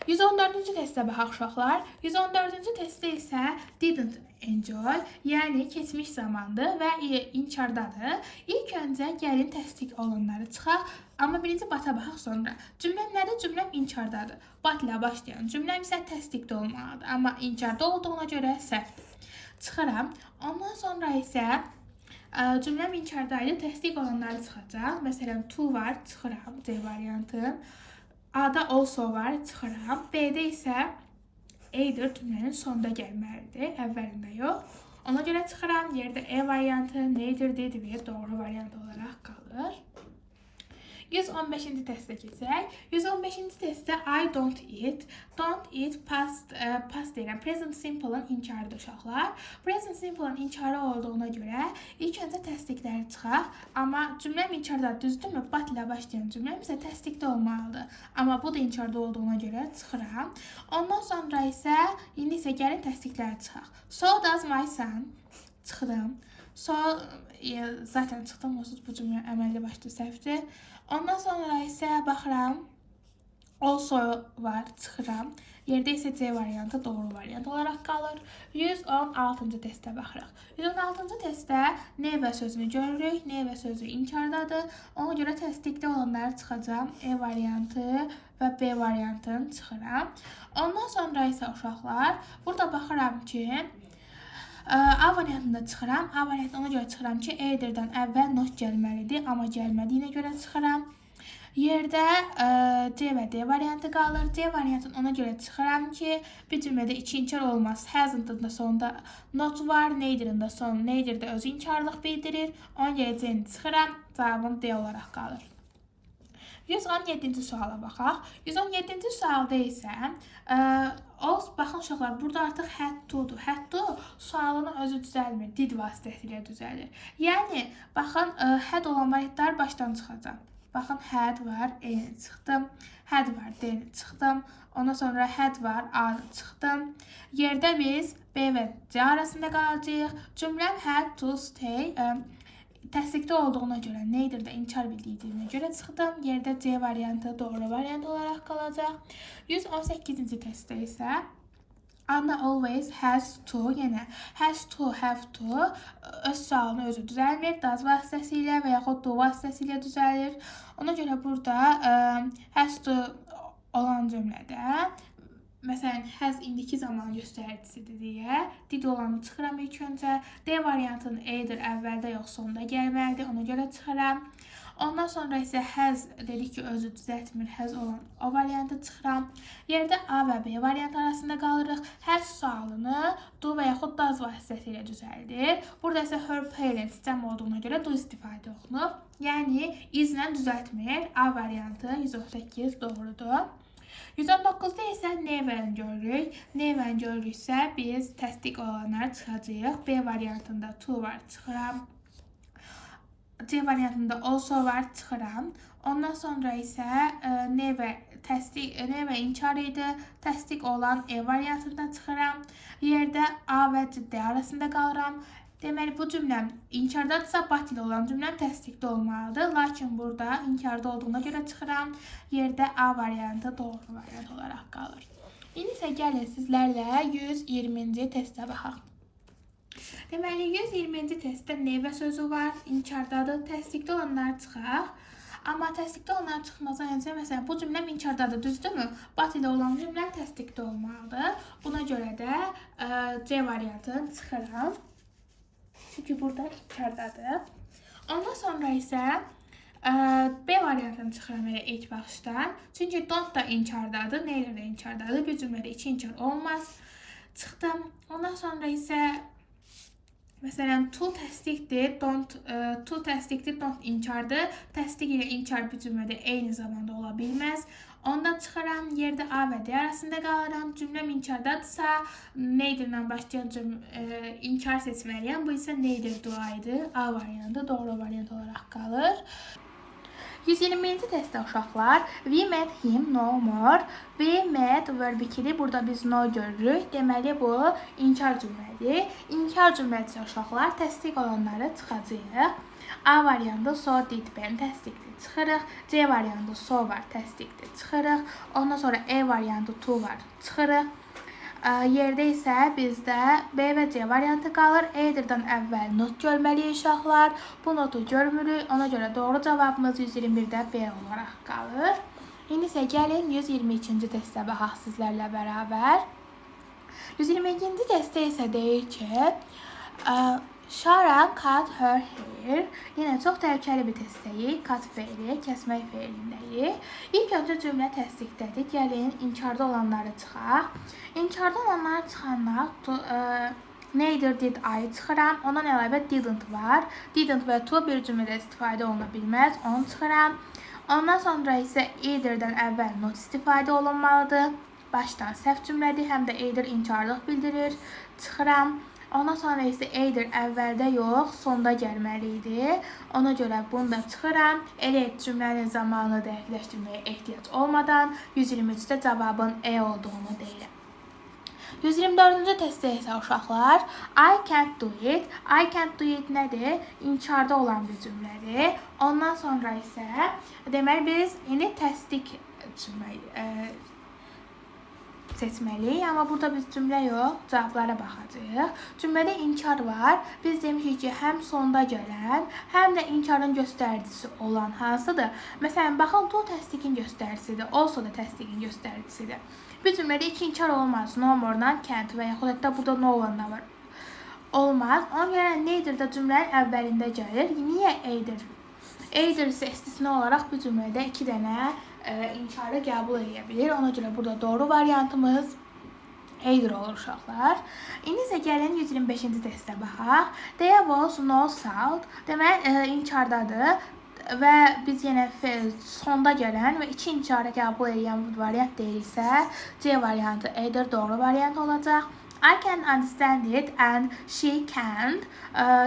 114-cü testə baxaq uşaqlar. 114-cü testdə isə didn't enjoy, yəni keçmiş zamandır və inkardadır. İlk öncə gəlin təsdiq olanları çıxaq, amma birinci bata baxaq sonra. Cümləm nədir? Cümləm inkardadır. Bat ilə başlayan cümləm isə təsdiqdə olmalıdır, amma inkarda olduğuna görə səhvdir. Çıxıram. Ondan sonra isə cümləm inkardaydı, təsdiq olanları çıxacaq. Məsələn, to var, çıxıram, C variantı. A-da also var, çıxıram. B-də isə either cümlənin sonunda gəlməlidir, əvvəlində yox. Ona görə çıxıram, yerdə E variantı, neither, did və doğru variant olaraq qalır. 115-ci testə keçək. 115-ci testdə I don't eat. Don't eat past deyirəm. Present simple-ın inkarıdır uşaqlar. Present simple-ın inkarı olduğuna görə ilk öncə təsdiqləri çıxaq. Amma cümləm inkarda düzdürmü? But ilə başlayan cümləm isə təsdiqdə olmalıdır. Amma bu da inkarda olduğuna görə çıxıram. Ondan sonra isə indi isə gəlin təsdiqləri çıxaq. So does my son. Çıxdım. So zaten çıxdım. Onsuz bu cümlə əməlli başlı səhvdir. Ondan sonra isə baxıram. Also var, çıxıram. Yerdə isə C variantı doğru variant olaraq qalır. 116-cı testə baxırıq. 116-cı testdə nevə sözünü görürük. Nevə sözü inkardadır. Ona görə təsdiqdə olanları çıxacam. E variantı və B variantını çıxıram. Ondan sonra isə uşaqlar, burada baxıram ki, A variantında çıxıram. A variantına ona görə çıxıram ki, either'dan əvvəl not gəlməlidir, amma gəlmədiyinə görə çıxıram. Yerdə C və D variantı qalır. C variantını ona görə çıxıram ki, bir cümlədə iki inkar olmaz. Hasn't-ın da sonunda not var, neither-ın da son, neither-də öz inkarlıq bildirir. Ona görə C-ni çıxıram. Cavabım D olaraq qalır. 117-ci suala baxaq. 117-ci sualda isə baxın uşaqlar, burada artıq had to-dur. Had to sualının özü düzəlmir, did vasitəsilə düzəlir. Yəni, baxın, had olan variantlar başdan çıxacaq. Baxın, had var, E-ni çıxdım. Had var, D-ni çıxdım. Ondan sonra had var, A-ni çıxdım. Yerdə biz B və C arasında qalacaq. Cümləm had to stay. Təsdiqdə olduğuna görə, neither-də inkar bildiyinə görə çıxdım. Yerdə C variantı doğru variant olaraq qalacaq. 118-ci testdə isə Anna always has to, yəni has to, have to öz sualını özü düzəlmir. Does vasitəsilə və yaxud do vasitəsilə düzəlir. Ona görə burada has to olan cümlədə məsələn, has indiki zaman göstəricisidir deyə did olanı çıxıram ilk öncə. D variantının either əvvəldə yox sonda gəlməlidir. Ona görə çıxıram. Ondan sonra isə has dedik ki, özü düzəltmir. Has olan o variantı çıxıram. Yerdə A və B variant arasında qalırıq. Hər sualını do və yaxud does vasitəsilə düzəldir. Burada isə her parents cəm olduğuna görə do istifadə olunub. Yəni, izlə düzəltmir. A variantı 138 doğrudur. 119-da isə never-ni görürük. Never-ni görürüksə biz təsdiq olanları çıxacağıq. B variantında to var, çıxıram. C variantında also var, çıxıram. Ondan sonra isə never inkar idi. Təsdiq olan E variantında çıxıram. Yerdə A və D arasında qalıram. Deməli, bu cümləm inkardadırsa, but ilə olan cümləm təsdiqdə olmalıdır. Lakin burada inkarda olduğuna görə çıxıram. Yerdə A variantı doğru variant olaraq qalır. İndi isə gəlin sizlərlə 120-ci testə baxaq. Deməli, 120-ci testdə never sözü var, inkardadır, təsdiqdə olanlar çıxaq. Amma təsdiqdə olanlar çıxmazdan öncə, məsələn, bu cümləm inkardadır, düzdürmü? But ilə olan cümləm təsdiqdə olmalıdır. Buna görə də C variantını çıxıram. Çünki burada inkardadır. Ondan sonra isə B variantını çıxıram elə ilk baxışdan. Çünki don't da inkardadır, neither də inkardadır. Bir cümlədə iki inkar olmaz. Çıxdım. Ondan sonra isə məsələn, to təsdiqdir, to təsdiqdir, don't inkardır. Təsdiq ilə inkar bir cümlədə eyni zamanda ola bilməz. Onda çıxıram, yerdə A və D arasında qalıram. Cümləm inkardadırsa, neither-lə başlayan inkar seçməliyəm. Bu isə neither duaydı. A variantı doğru variant olaraq qalır. 120-ci testdə uşaqlar, we met him no more. We met verb 2-dir. Burada biz no görürük. Deməli, bu inkar cümlədir. İnkar cümlədirsə uşaqlar, təsdiq olanları çıxacaq. A variantı so did ben təsdiqdir, çıxırıq. C variantı so var, təsdiqdir, çıxırıq. Ondan sonra E variantı to var, çıxırıq. Yerdə isə bizdə B və C variantı qalır. Either-dan əvvəl not görməliyik uşaqlar. Bu notu görmürük. Ona görə doğru cavabımız 121-də B olaraq qalır. İndi isə gəlin 122-ci testə baxaq sizlərlə bərabər. 122-ci testdə isə deyir ki, Shara cut her hair. Yenə çox təhlükəli bir testdəyik. Cut feili, kəsmək feilindəyik. İlk öncə cümlə təsdiqdədir. Gəlin, inkarda olanları çıxaq. İnkarda olanları çıxanlar neither did I çıxıram. Ondan əlavə didn't var. Didn't və to bir cümlədə istifadə oluna bilməz. Onu çıxıram. Ondan sonra isə either-dən əvvəl not istifadə olunmalıdır. Başdan səhv cümlədir. Həm də either inkarlıq bildirir. Çıxıram. Ondan sonra isə either əvvəldə yox, sonda gəlməli idi. Ona görə bunu da çıxıram. Elə cümlənin zamanını dəqiqləşdirməyə ehtiyac olmadan 123-də cavabın E olduğunu deyirəm. 124-cü testdə isə uşaqlar, I can't do it. I can't do it nədir? İnkarda olan bir cümlədir. Ondan sonra isə deməli biz indi təsdiq seçməliyik. Amma burada biz cümlə yox, cavablara baxacağıq. Cümlədə inkar var. Biz demişik ki, həm sonda gələn, həm də inkarın göstəricisi olan hansıdır? Məsələn, baxın, to təsdiqin göstəricisidir. Also da təsdiqin göstəricisidir. Bir cümlədə iki inkar olmaz. No more-dan can't və yaxud hətta burada no one var. Olmaz. Ona görə neither-də cümlənin əvvəlində gəlir. Niyə either? Either isə istisna olaraq bir cümlədə iki dənə inkarı qəbul edə bilir. Ona görə burada doğru variantımız either olur uşaqlar. İndi isə gəlin 125-ci testə baxaq. There was no salt. Deməli, inkardadır və biz yenə sonda gələn və iki inkarı qəbul edən variant deyilsə, C variantı either doğru variant olacaq. I can understand it and she can't.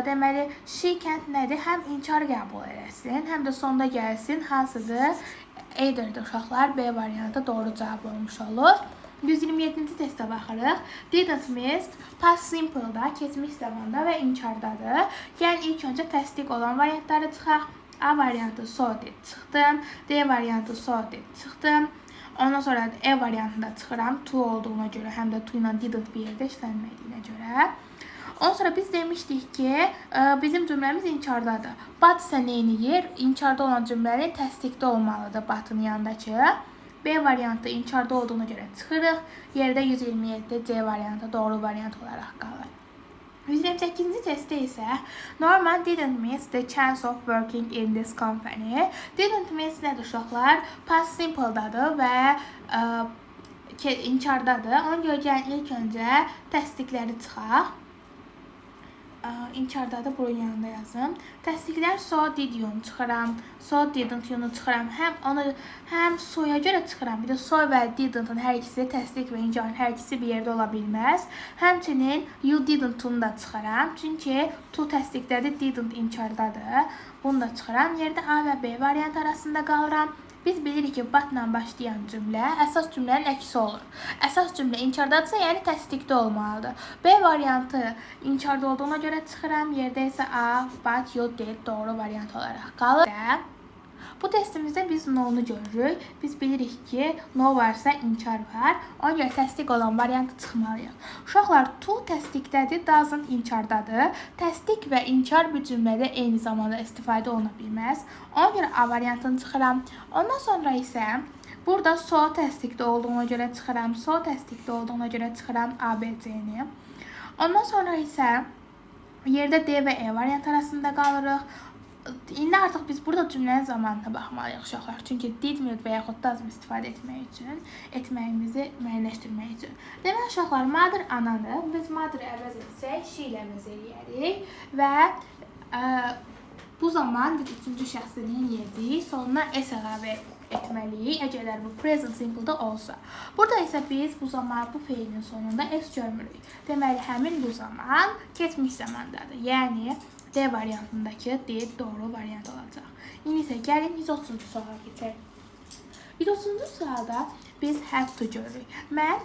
Deməli, she can't nədir? Həm inkar qəbul eləsin, həm də sonda gəlsin. Hansıdır? Either-də uşaqlar B variantı doğru cavab olmuş olur. 127-ci testə baxırıq. Didn't miss past simple-da, keçmiş zamanda və inkardadır. Gəlin ilk öncə təsdiq olan variantları çıxaq. A variantı so did çıxdım. D variantı so did çıxdım. Ondan sonra E variantında çıxıram. To olduğuna görə, həm də to ilə didn't bir yerdə işlənmədiyinə görə. Ondan sonra biz demişdik ki, bizim cümləmiz inkardadır. But isə neyiniyir? İnkarda olan cümlənin təsdiqdə olmalıdır but'ın yanındakı. B variantı inkarda olduğuna görə çıxırıq. Yerdə 127 C variantı doğru variant olaraq qalır. 128-ci testdə isə Norman didn't miss the chance of working in this company. Didn't miss nədir uşaqlar? Past simple'dadır və inkardadır. Ona görə gəlin ilk öncə təsdiqləri çıxaq. İnkardadır, bunun yanında yazım. Təsdiqlər so did you çıxıram, so didn't you çıxıram. Həm so'ya görə çıxıram. Bir də so və didn't'ın hər ikisi təsdiq və inkarın hər ikisi bir yerdə ola bilməz. Həmçinin you didn't-unu da çıxıram. Çünki to təsdiqdədir, didn't inkardadır. Bunu da çıxıram. Yerdə A və B variant arasında qalıram. Biz bilirik ki, but-la başlayan cümlə əsas cümlənin əksi olur. Əsas cümlə inkardadırsa, yəni təsdiqdə olmalıdır. B variantı inkarda olduğuna görə çıxıram. Yerdə isə A, but, you did doğru variant olaraq qalır. Bu testimizdə biz no-nu görürük. Biz bilirik ki, no varsa inkar var. Ona görə təsdiq olan variantı çıxmalıyıq. Uşaqlar, to təsdiqdədir, doesn't inkardadır. Təsdiq və inkar bu cümlədə eyni zamanda istifadə oluna bilməz. Ona görə A variantını çıxıram. Ondan sonra isə burada so təsdiqdə olduğuna görə çıxıram. So təsdiqdə olduğuna görə çıxıram A, B, C-ni. Ondan sonra isə yerdə D və E variant arasında qalırıq. İndi artıq biz burada cümlənin zamanına baxmalıyıq uşaqlar. Çünki did və yaxud doesn't istifadə etməyimizi müəyyənləşdirmək üçün. Demək uşaqlar, mother anadır. Biz mother'ı əvəz etsək, she ilə əvəz eləyərik və bu zaman biz üçüncü şəxsi eləyəcəyik. Sonuna s əlavə etməliyik, əgərlər bu present simple-da olsa. Burada isə biz bu zaman bu feilin sonunda s görmürük. Deməli, həmin bu zaman keçmiş zamandadır. Yəni, D variantındakı did doğru variant olacaq. İndi isə gəlin 130-cu suala keçək. 130-cu sualda biz have to görürük. Mən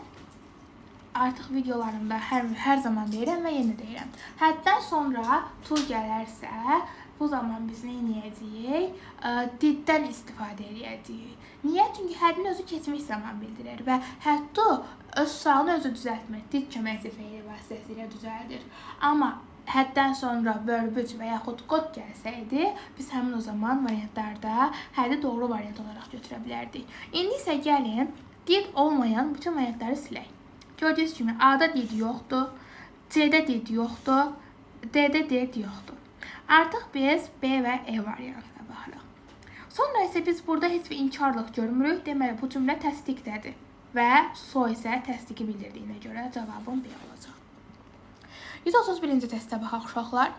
artıq videolarımda hər zaman deyirəm və yenə deyirəm. Həddən sonra to gələrsə, bu zaman biz nə edəcəyik? Diddən istifadə edəcəyik. Niyə? Çünki hədin özü keçmiş zaman bildirir və had to öz sualını özü düzəltmir. Did köməkçi feili vasitəsilə düzəldir. Amma həddən sonra verb və yaxud got gəlsəydi, biz həmin o zaman variantlarda hədi doğru variant olaraq götürə bilərdik. İndi isə gəlin, did olmayan bütün variantları silək. Gördüyünüz kimi, A-da did yoxdur, C-də did yoxdur, D-də did yoxdur. Artıq biz B və E variantına baxırıq. Sonra isə biz burada heç bir inkarlıq görmürük. Deməli, bu cümlə təsdiqdədir və so isə təsdiqi bildirdiyinə görə cavabım B olacaq. 131-ci testə baxaq uşaqlar.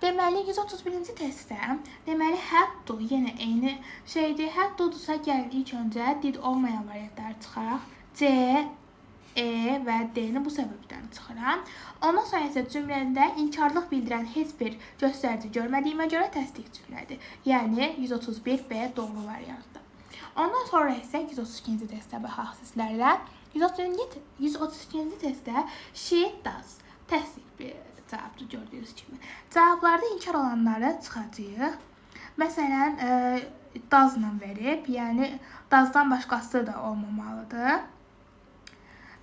Deməli, 131-ci testdə, deməli, had to yenə eyni şeydir. Had to-dursa gəlin ilk öncə did olmayan variantları çıxaraq. C, E və D-ni bu səbəbdən çıxıram. Ondan sonra isə cümlədə inkarlıq bildirən heç bir göstərici görmədiyimə görə təsdiq cümlədir. Yəni, 131B doğru variantdır. Ondan sonra isə 132-ci testə baxaq sizlərlə. 132-ci testdə she does. Təsdiq bir cavabdır gördüyünüz kimi. Cavablarda inkar olanları çıxacağıq. Məsələn, does-la verib, yəni does-dan başqası da olmamalıdır.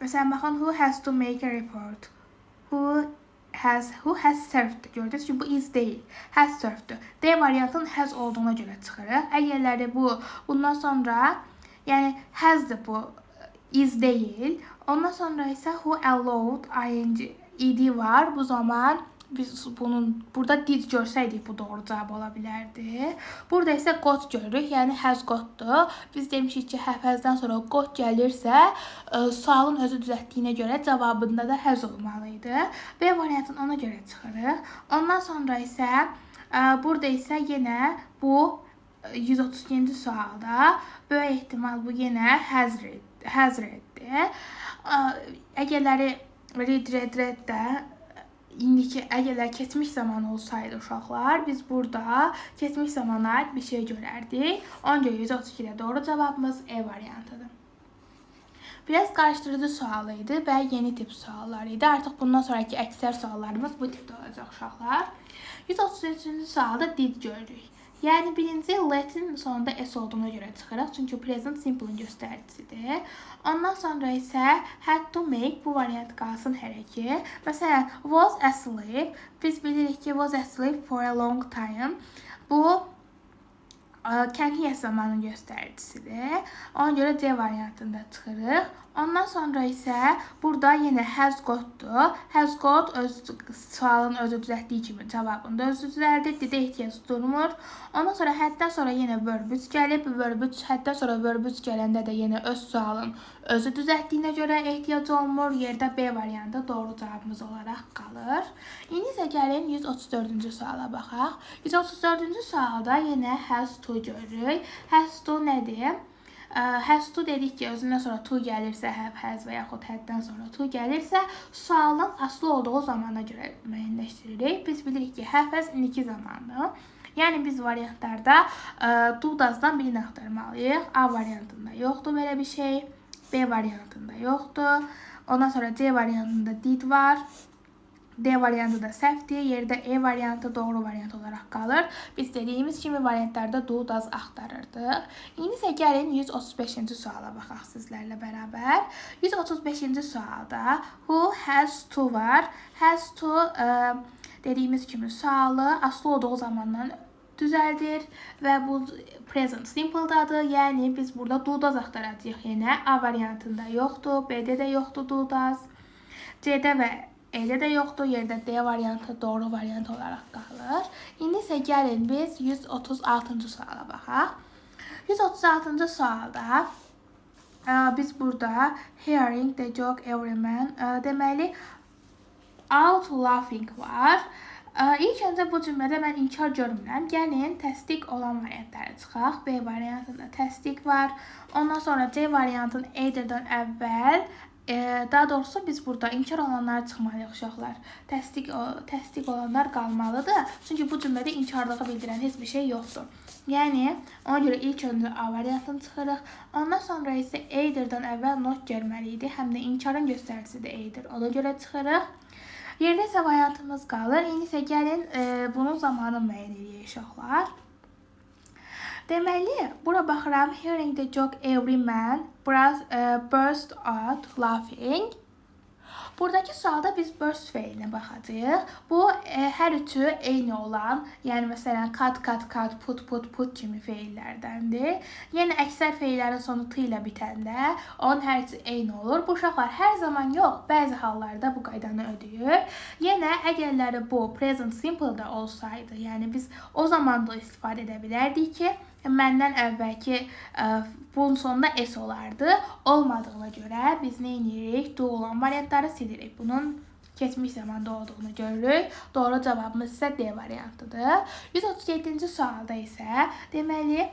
Məsələn, baxın, who has to make a report? Who has served? Gördünüz ki, bu is deyil. Has served. D variantın has olduğuna görə çıxırıq. Əgərləri bundan sonra, yəni has'dır bu, is deyil. Ondan sonra isə who allowed, ing, ed var. Bu zaman biz burada did görsəydik bu doğru cavab ola bilərdi. Burada isə got görürük. Yəni has gotdur. Biz demişik ki, has-dən sonra got gəlirsə, sualın özü düzəltdiyinə görə cavabında da has olmalıydı. B variantını ona görə çıxırıq. Ondan sonra isə burada isə yenə bu 137-ci sualda böyük ehtimal bu yenə has readdir. Əgərləri read də indiki əgərlər keçmiş zaman olsaydı uşaqlar, biz burada keçmiş zamana aid bir şey görərdik. Ona görə 132-də doğru cavabımız E variantıdır. Biraz qarışdırıcı sual idi və yeni tip suallar idi. Artıq bundan sonraki əksər suallarımız bu tipdə olacaq uşaqlar. 133-cü sualda did görürük. Yəni birinci let'in sonunda s olduğuna görə çıxırıq. Çünki present simple-ın göstəricisidir. Ondan sonra isə had to make bu variant qalsın hər iki. Məsələn, was asleep. Biz bilirik ki, was asleep for a long time. Bu continuous zamanın göstəricisidir. Ona görə C variantında çıxırıq. Ondan sonra isə burada yenə has got-dur. Has got öz sualın özü düzəltdiyi kimi cavabında özü düzəldir. Didə ehtiyac durmur. Ondan sonra həddən sonra yenə verb 3 gəlib. Verb 3 həddən sonra verb 3 gələndə də yenə öz sualın özü düzəltdiyinə görə ehtiyac olmur. Yerdə B variantı doğru cavabımız olaraq qalır. İndi isə gəlin 134-cü suala baxaq. 134-cü sualda yenə has to görürük. Has to nədir? Has to dedik ki, özündən sonra to gəlirsə, have, has və yaxud həddən sonra to gəlirsə, sualın aslı olduğu zamana görə müəyyənləşdiririk. Biz bilirik ki, have, has indiki zamanı. Yəni biz variantlarda do does'dan birini axtarmalıyıq. A variantında yoxdur belə bir şey. B variantında yoxdur. Ondan sonra C variantında did var. D variantı da səhvdir. Yerdə E variantı doğru variant olaraq qalır. Biz dediyimiz kimi variantlarda do does axtarırdıq. İndi isə gəlin 135-ci suala baxaq sizlərlə bərabər. 135-ci sualda who has to var. Has to dediyimiz kimi sualı aslı olduğu zamandan düzəldir və bu present simple-dadır. Yəni biz burada do does axtaracağıq yenə. A variantında yoxdur, B-də də yoxdur do does. C-də və E-də də yoxdur. Yerdə D variantı doğru variant olaraq qalır. İndi isə gəlin biz 136-cı suala baxaq. 136-cı sualda biz burada hearing the joke every man deməli out laughing var. İlk öncə bu cümlədə mən inkar görmürəm. Gəlin təsdiq olan variantlara çıxaq. B variantında təsdiq var. Ondan sonra C variantın either'dan əvvəl daha doğrusu biz burada inkar olanlar çıxmalıyıq uşaqlar. Təsdiq olanlar qalmalıdır. Çünki bu cümlədə inkarlığı bildirən heç bir şey yoxdur. Yəni ona görə ilk öncə A variantını çıxırıq. Ondan sonra isə either'dan əvvəl not gəlməliydi. Həm də inkarın göstəricisi də either. Ona görə çıxırıq. Yerdə isə variantımız qalır. İndi isə gəlin bunun zamanı müəyyən edək uşaqlar. Deməli, bura baxıram. Hearing the joke every man burst out laughing. Buradakı sualda biz burst feilinə baxacağıq. Bu hər üçü eyni olan, yəni məsələn cut, put kimi feillərdəndir. Yəni əksər feillərin sonu t ilə bitəndə onun hər üçü eyni olur. Bu uşaqlar hər zaman yox, bəzi hallarda bu qaydanı ödəyir. Yenə əgərləri bu present simple-da olsaydı, yəni biz o zaman da istifadə edə bilərdik ki, məndən əvvəlki bunun sonunda s olardı. Olmadığına görə biz nə edirik? Do olan variantları silirik. Bunun keçmiş zamanda olduğunu görürük. Doğru cavabımız isə D variantıdır. 137-ci sualda isə deməli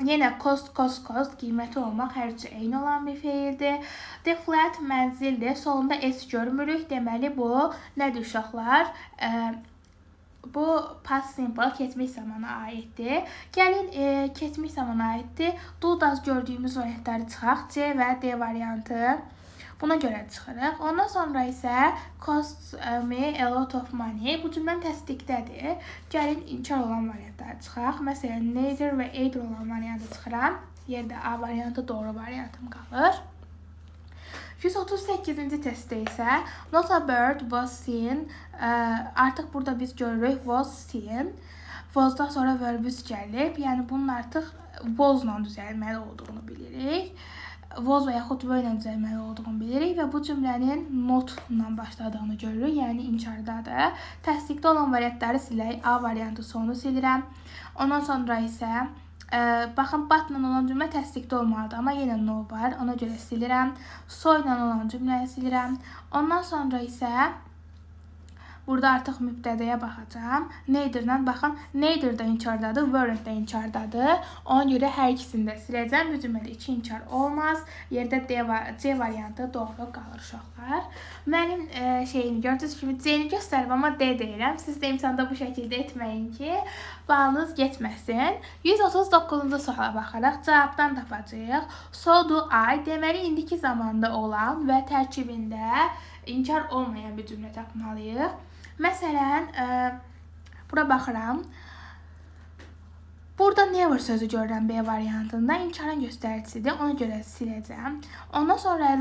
yenə cost qiyməti olmaq hər üçü eyni olan bir feildir. Deflat mənzildir. Sonunda s görmürük. Deməli bu nədir uşaqlar? Bu past simple keçmiş zamana aiddir. Gəlin keçmiş zamana aiddir. Do does gördüyümüz variantları çıxaq. C və D variantı. Buna görə çıxırıq. Ondan sonra isə cost me a lot of money. Bu cümləm təsdiqdədir. Gəlin inkar olan variantları çıxaq. Məsələn, neither və either olan variantı çıxıram. Yerdə A variantı doğru variantım qalır. 138-ci testdə isə not a bird was seen. Artıq burada biz görürük was seen. Was-dan sonra verb 3 gəlib. Yəni bunun artıq was-la düzəlməli olduğunu bilirik. Was və yaxud were ilə düzəlməli olduğunu bilirik və bu cümlənin not-la başladığını görürük. Yəni inkardadır. Təsdiqdə olan variantları silək. A variantı sonu silirəm. Ondan sonra isə baxın, batla olan cümlə təsdiqdə olmalıdır, amma yenə no var, ona görə silirəm. So ilə olan cümləni silirəm. Ondan sonra isə burada artıq mübtədəyə baxacağam. Neither-lə baxın, neither də inkardadır, weren't də inkardadır. Ona görə hər ikisini də siləcəm. Bu cümlədə 2 inkar olmaz. Yerdə C variantı doğru qalır uşaqlar. Mənim şeyini gördüyünüz kimi C-ni göstərib, amma D deyirəm. Siz də imtihanda bu şəkildə etməyin ki, balınız getməsin. 139-cu suala baxaraq cavabdan tapacağıq. So do I deməli indiki zamanda olan və tərkibində inkar olmayan bir cümlə tapmalıyıq. Məsələn, bura baxıram. Burada never sözü görürəm B variantında. İnkarın göstəricisidir. Ona görə siləcəm. Ondan sonra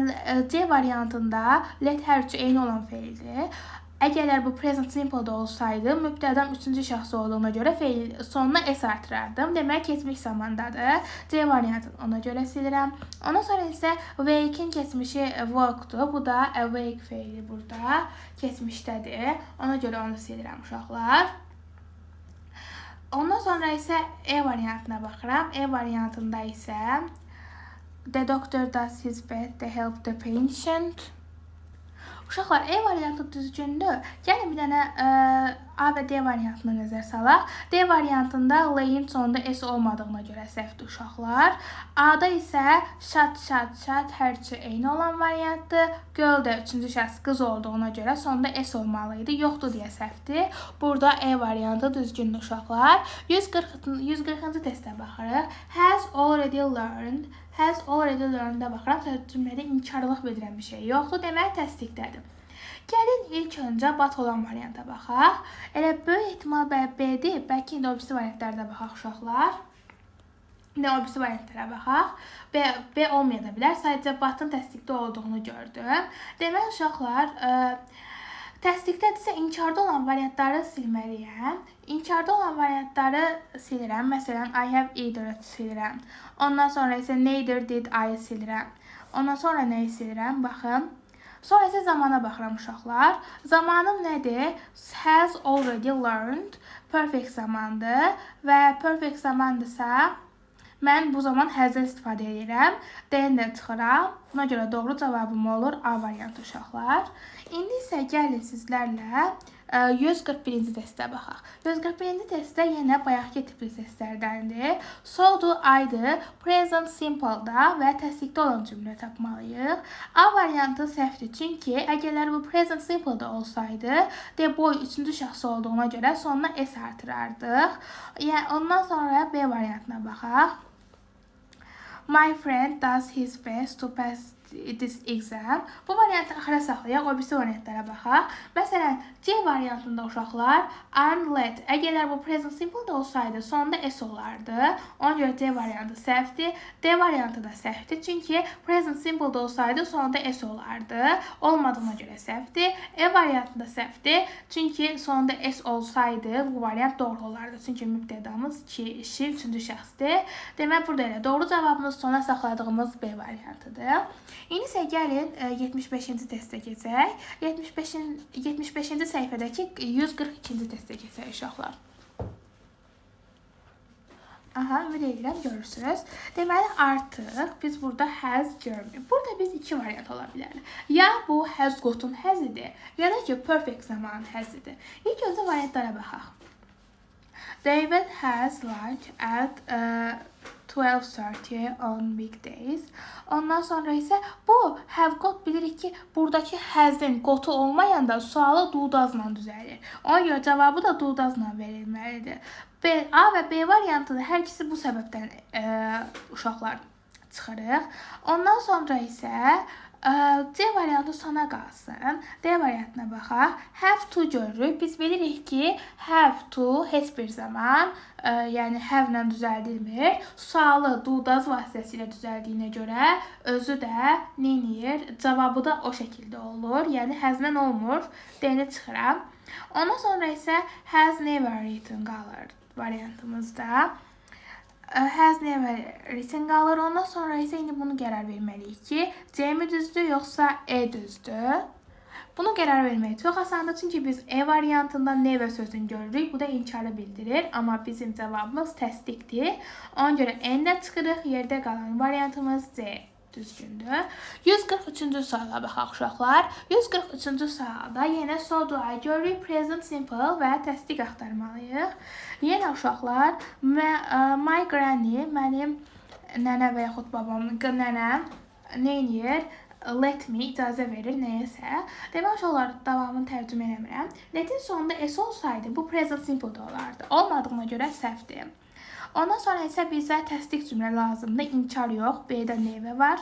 C variantında let hər üçü eyni olan feildir. Əgər bu present simple-da olsaydı, mübtədam 3-cü şəxs olduğuna görə feil sonuna s artırardım. Demək, keçmiş zamandadır. C variantını ona görə silirəm. Ondan sonra isə wake-in keçmişi work-dur. Bu da awake feili burada keçmişdədir. Ona görə onu silirəm uşaqlar. Ondan sonra isə E variantına baxıram. E variantında isə the doctor does his best to help the patient. Uşaqlar, E variantı düzgündür. Gəlin bir dənə A və D variantına nəzər salaq. D variantında L-in sonunda S olmadığına görə səhvdir uşaqlar. A-da isə shot hər üçü eyni olan variantdır. Girl də 3-cü şəxs qız olduğuna görə sonunda S olmalıydı. Yoxdur deyə səhvdir. Burada E variantı düzgündür uşaqlar. 140-cı testə baxırıq. Has already learned-də baxıram. Cümlədə inkarlıq bildirən bir şey yoxdur. Demək, təsdiqdədir. Gəlin ilk öncə bat olan varianta baxaq. Elə böyük ehtimal B-dir. Bəlkə indi o birisi variantlara baxaq uşaqlar. İndi o birisi variantlara baxaq. B olmaya da bilər. Sadəcə batın təsdiqdə olduğunu gördüm. Demək, uşaqlar, təsdiqdədirsə inkarda olan variantları silməliyəm. İnkarda olan variantları silirəm. Məsələn, I have either silirəm. Ondan sonra isə neither did I silirəm. Ondan sonra nəyi silirəm? Baxın. Sonra isə zamana baxıram uşaqlar. Zamanım nədir? Has already learned. Perfect zamandır. Və perfect zamandırsa mən bu zaman has'dan istifadə edirəm. D-dən də çıxıram. Buna görə doğru cavabım olur A variantı uşaqlar. İndi isə gəlin sizlərlə 141-ci testə baxaq. 141-ci testdə yenə bayaqki tipli testlərdəndir. So-dur, I-dır, present simple-da və təsdiqdə olan cümlə tapmalıyıq. A variantı səhvdir, çünki əgər bu present simple-da olsaydı, the boy 3-cü şəxs olduğuna görə sonuna S artırardıq. Yəni, ondan sonra B variantına baxaq. My friend does his best to pass this exam. Bu variantı axıra saxlayaq, o birisi variantlara baxaq. Məsələn, C variantında uşaqlar unlet. Əgər bu present simple-da olsaydı, sonunda S olardı. Ona görə C variantı səhvdir. D variantı da səhvdir. Çünki present simple-da olsaydı, sonunda S olardı. Olmadığına görə səhvdir. E variantı da səhvdir. Çünki sonunda S olsaydı, bu variant doğru olardı. Çünki mübtədamız kişi, 3-cü şəxsdir. Demək, burada elə doğru cavabımız sona saxladığımız B variantıdır. İndi isə gəlin 75-ci testə keçək. 75-ci səhifədəki 142-ci testə keçək uşaqlar. Aha, ümid edirəm, görürsünüz. Deməli, artıq biz burada has görmürük. Burada biz iki variant ola bilərik. Ya bu has gotten has-idir, ya da ki perfect zaman has-idir. İlk öncə variantlara baxaq. David has lunch at 12:30 on weekdays. Ondan sonra isə bu have got bilirik ki, buradakı has'in gotu olmayanda sualı dudazla düzəlir. Ona görə cavabı da dudazla verilməlidir. A və B variantı da hər ikisi bu səbəbdən uşaqlar çıxırıq. Ondan sonra isə C variantı sona qalsın. D variantına baxaq. Have to görürük. Biz bilirik ki, have to heç bir zaman yəni have-lə düzəldilmir. Sualı dudaz vasitəsilə düzəldiyinə görə özü də neyir? Cavabı da o şəkildə olur. Yəni has-lə olmur. D-ni çıxıram. Ondan sonra isə has never written qalır variantımızda. Has never written qalır. Ondan sonra isə indi bunu qərar verməliyik ki, C mi düzdür, yoxsa E düzdür? Bunu qərar vermək çox asandır, çünki biz E variantında never sözünü görürük. Bu da inkarı bildirir, amma bizim cavabımız təsdiqdir. Ona görə N-də çıxırıq, yerdə qalan variantımız C düzgündür. 143-cü suala baxaq uşaqlar. 143-cü sualda yenə so-dur, I görürük, present simple və təsdiq axtarmalıyıq. Yenə uşaqlar, my granny, mənim nənə və yaxud babam, nənəm neynir? Let me icazə verir nəyəsə. Demək, uşaqlar, davamını tərcümə eləmirəm. Letin sonunda S olsaydı, bu present simple-da olardı. Olmadığına görə səhvdir. Ondan sonra isə bizə təsdiq cümlə lazımdır. İnkar yox, B-də never var.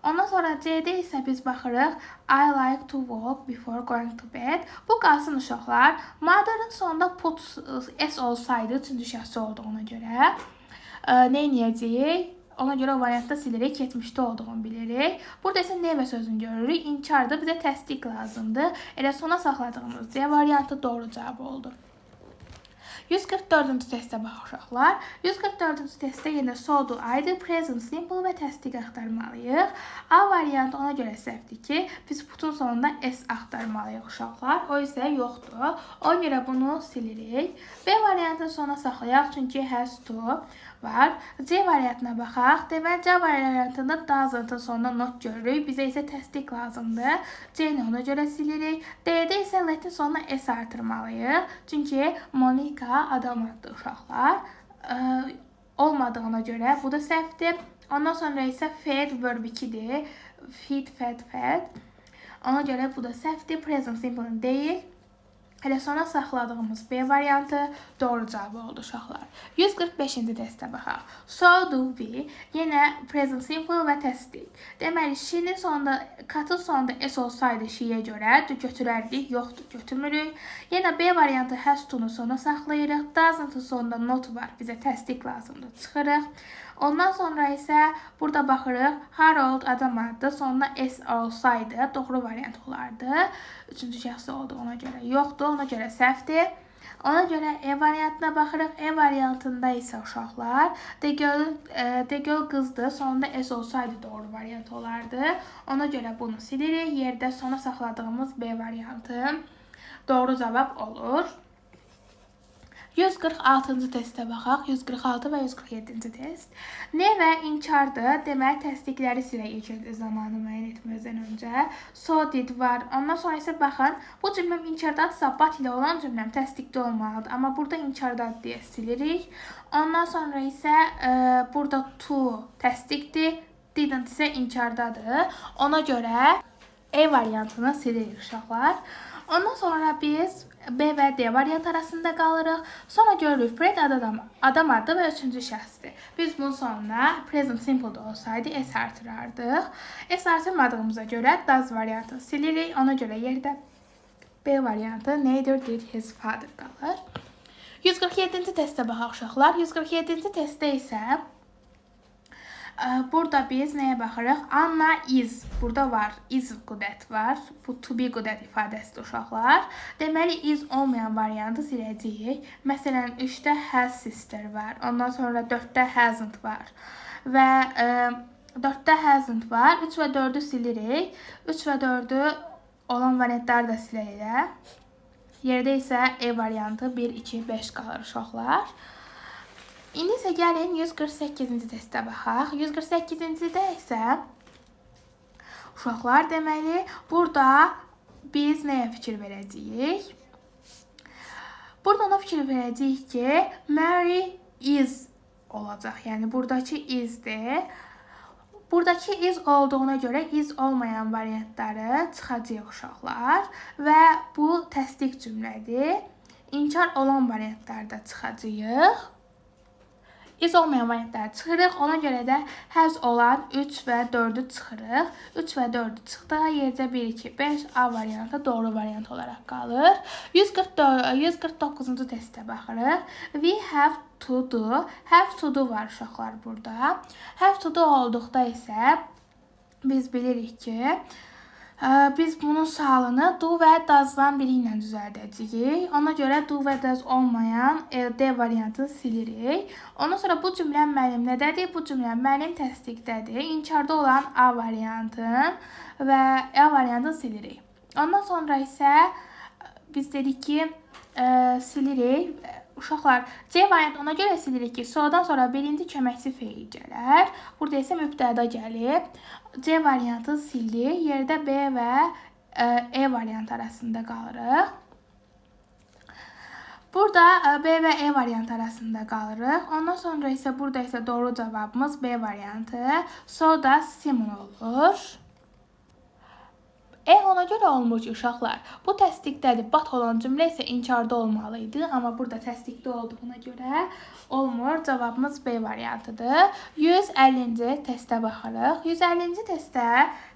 Ondan sonra C-də isə biz baxırıq. I like to walk before going to bed. Bu qalsın uşaqlar. Mother'ın sonunda put S olsaydı, üçüncü şəxsi olduğuna görə. nə edəcəyik? Ona görə o variantda silirik, keçmişdə olduğunu bilirik. Burada isə nevə sözünü görürük. İnkardır, bizə təsdiq lazımdır. Elə sona saxladığımız C variantı doğru cavab oldu. 144-cü testə baxaq uşaqlar. 144-cü testdə yenə so, do, I-dır, present simple və təsdiq axtarmalıyıq. A variantı ona görə səhvdir ki, biz putun sonunda S axtarmalıyıq uşaqlar. O isə yoxdur. Ona görə bunu silirik. B variantını sona saxlayaq, çünki has to var. C variantına baxaq. Deməli, C variantında doesn't-ın sonunda not görürük. Bizə isə təsdiq lazımdır. C-ni ona görə silirik. D-də isə let-in sonuna S artırmalıyıq. Çünki Monika adam adlı uşaqlar. Olmadığına görə bu da səhvdir. Ondan sonra isə fed verb 2-dir. Feed, fed. Ona görə bu da səhvdir. Present simple deyil. Hələ sona saxladığımız B variantı doğru cavab oldu uşaqlar. 145-ci testə baxaq. So, do, we, yenə present simple və təsdiq. Deməli, she'nin sonunda, katın sonunda S olsaydı she'yə görə götürərdik, yoxdur, götürmürük. Yenə B variantı has to'nu sona saxlayırıq. Doesn't-ın sonunda not var, bizə təsdiq lazımdır, çıxırıq. Ondan sonra isə burada baxırıq. Harold adam adı, sonuna S olsaydı doğru variant olardı. Üçüncü şəxsi olduğuna görə yoxdur, ona görə səhvdir. Ona görə E variantına baxırıq. E variantında isə uşaqlar the girl qızdır, sonunda S olsaydı doğru variant olardı. Ona görə bunu silirik. Yerdə sona saxladığımız B variantı doğru cavab olur. 146-cı testə baxaq. 146 və 147-ci test. Nevə inkardır. Deməli, təsdiqləri silə keçirdi zamanı müəyyən etməzdən öncə. So did var. Ondan sonra isə baxın, bu cümləm inkardadırsa, but ilə olan cümləm təsdiqdə olmalıdır. Amma burada inkardadır deyə silirik. Ondan sonra isə burada to təsdiqdir. Didn't isə inkardadır. Ona görə E variantını silirik uşaqlar. Ondan sonra biz B və D variant arasında qalırıq. Sonra görürük Fred adam adı və üçüncü şəxsdir. Biz bunun sonuna present simple da olsaydı S artırardıq. S artırmadığımıza görə does variantı silirik. Ona görə yerdə B variantı neither did his father qalır. 147-ci testə baxaq uşaqlar. 147-ci testdə isə burada biz nəyə baxırıq? Anna is. Burada var. Is good at var. Bu to be good at ifadəsidir uşaqlar. Deməli, is olmayan variantı siləcəyik. Məsələn, 3-də has sister var. Ondan sonra 4-də hasn't var. Və 4-də hasn't var. 3 və 4-ü silirik. 3 və 4-ü olan variantları da siləyək. Yerdə isə E variantı 1, 2, 5 qalır uşaqlar. İndi isə gəlin 148-ci testə baxaq. 148-cidə isə uşaqlar deməli, burada biz nəyə fikir verəcəyik? Burada ona fikir verəcəyik ki, Mary is olacaq. Yəni, buradakı isdir. Buradakı is olduğuna görə is olmayan variantları çıxacaq uşaqlar. Və bu təsdiq cümlədir. İnkar olan variantları da çıxacaq. Is olmayan variantları çıxırıq. Ona görə də has olan 3 və 4-ü çıxırıq. 3 və 4-ü çıxdığı yerdə 1, 2, 5 A variantı doğru variant olaraq qalır. 149-cu testə baxırıq. We have to do. Have to do var uşaqlar burada. Have to do olduqda isə biz bilirik ki, biz bunun sualını do və does-dan biri ilə düzəldəcəyik. Ona görə do və does olmayan D variantını silirik. Ondan sonra bu cümlə mənim nədədir? Bu cümlə mənim təsdiqdədir. İnkarda olan A variantını və A variantını silirik. Ondan sonra isə biz dedik ki, silirik. Uşaqlar, C variantı ona görə silirik ki, so'dan sonra birinci köməkçi feil gələr. Burada isə mübtəda gəlib. C variantı sildik. Yerdə B və E variantı arasında qalırıq. Burada B və E variantı arasında qalırıq. Ondan sonra isə burada isə doğru cavabımız B variantı. So da similar olur. E ona görə olmur ki, uşaqlar. Bu təsdiqdədir. But olan cümlə isə inkarda olmalıydı. Amma burada təsdiqdə olduğuna görə olmur. Cavabımız B variantıdır. 150-ci testə baxırıq. 150-ci testdə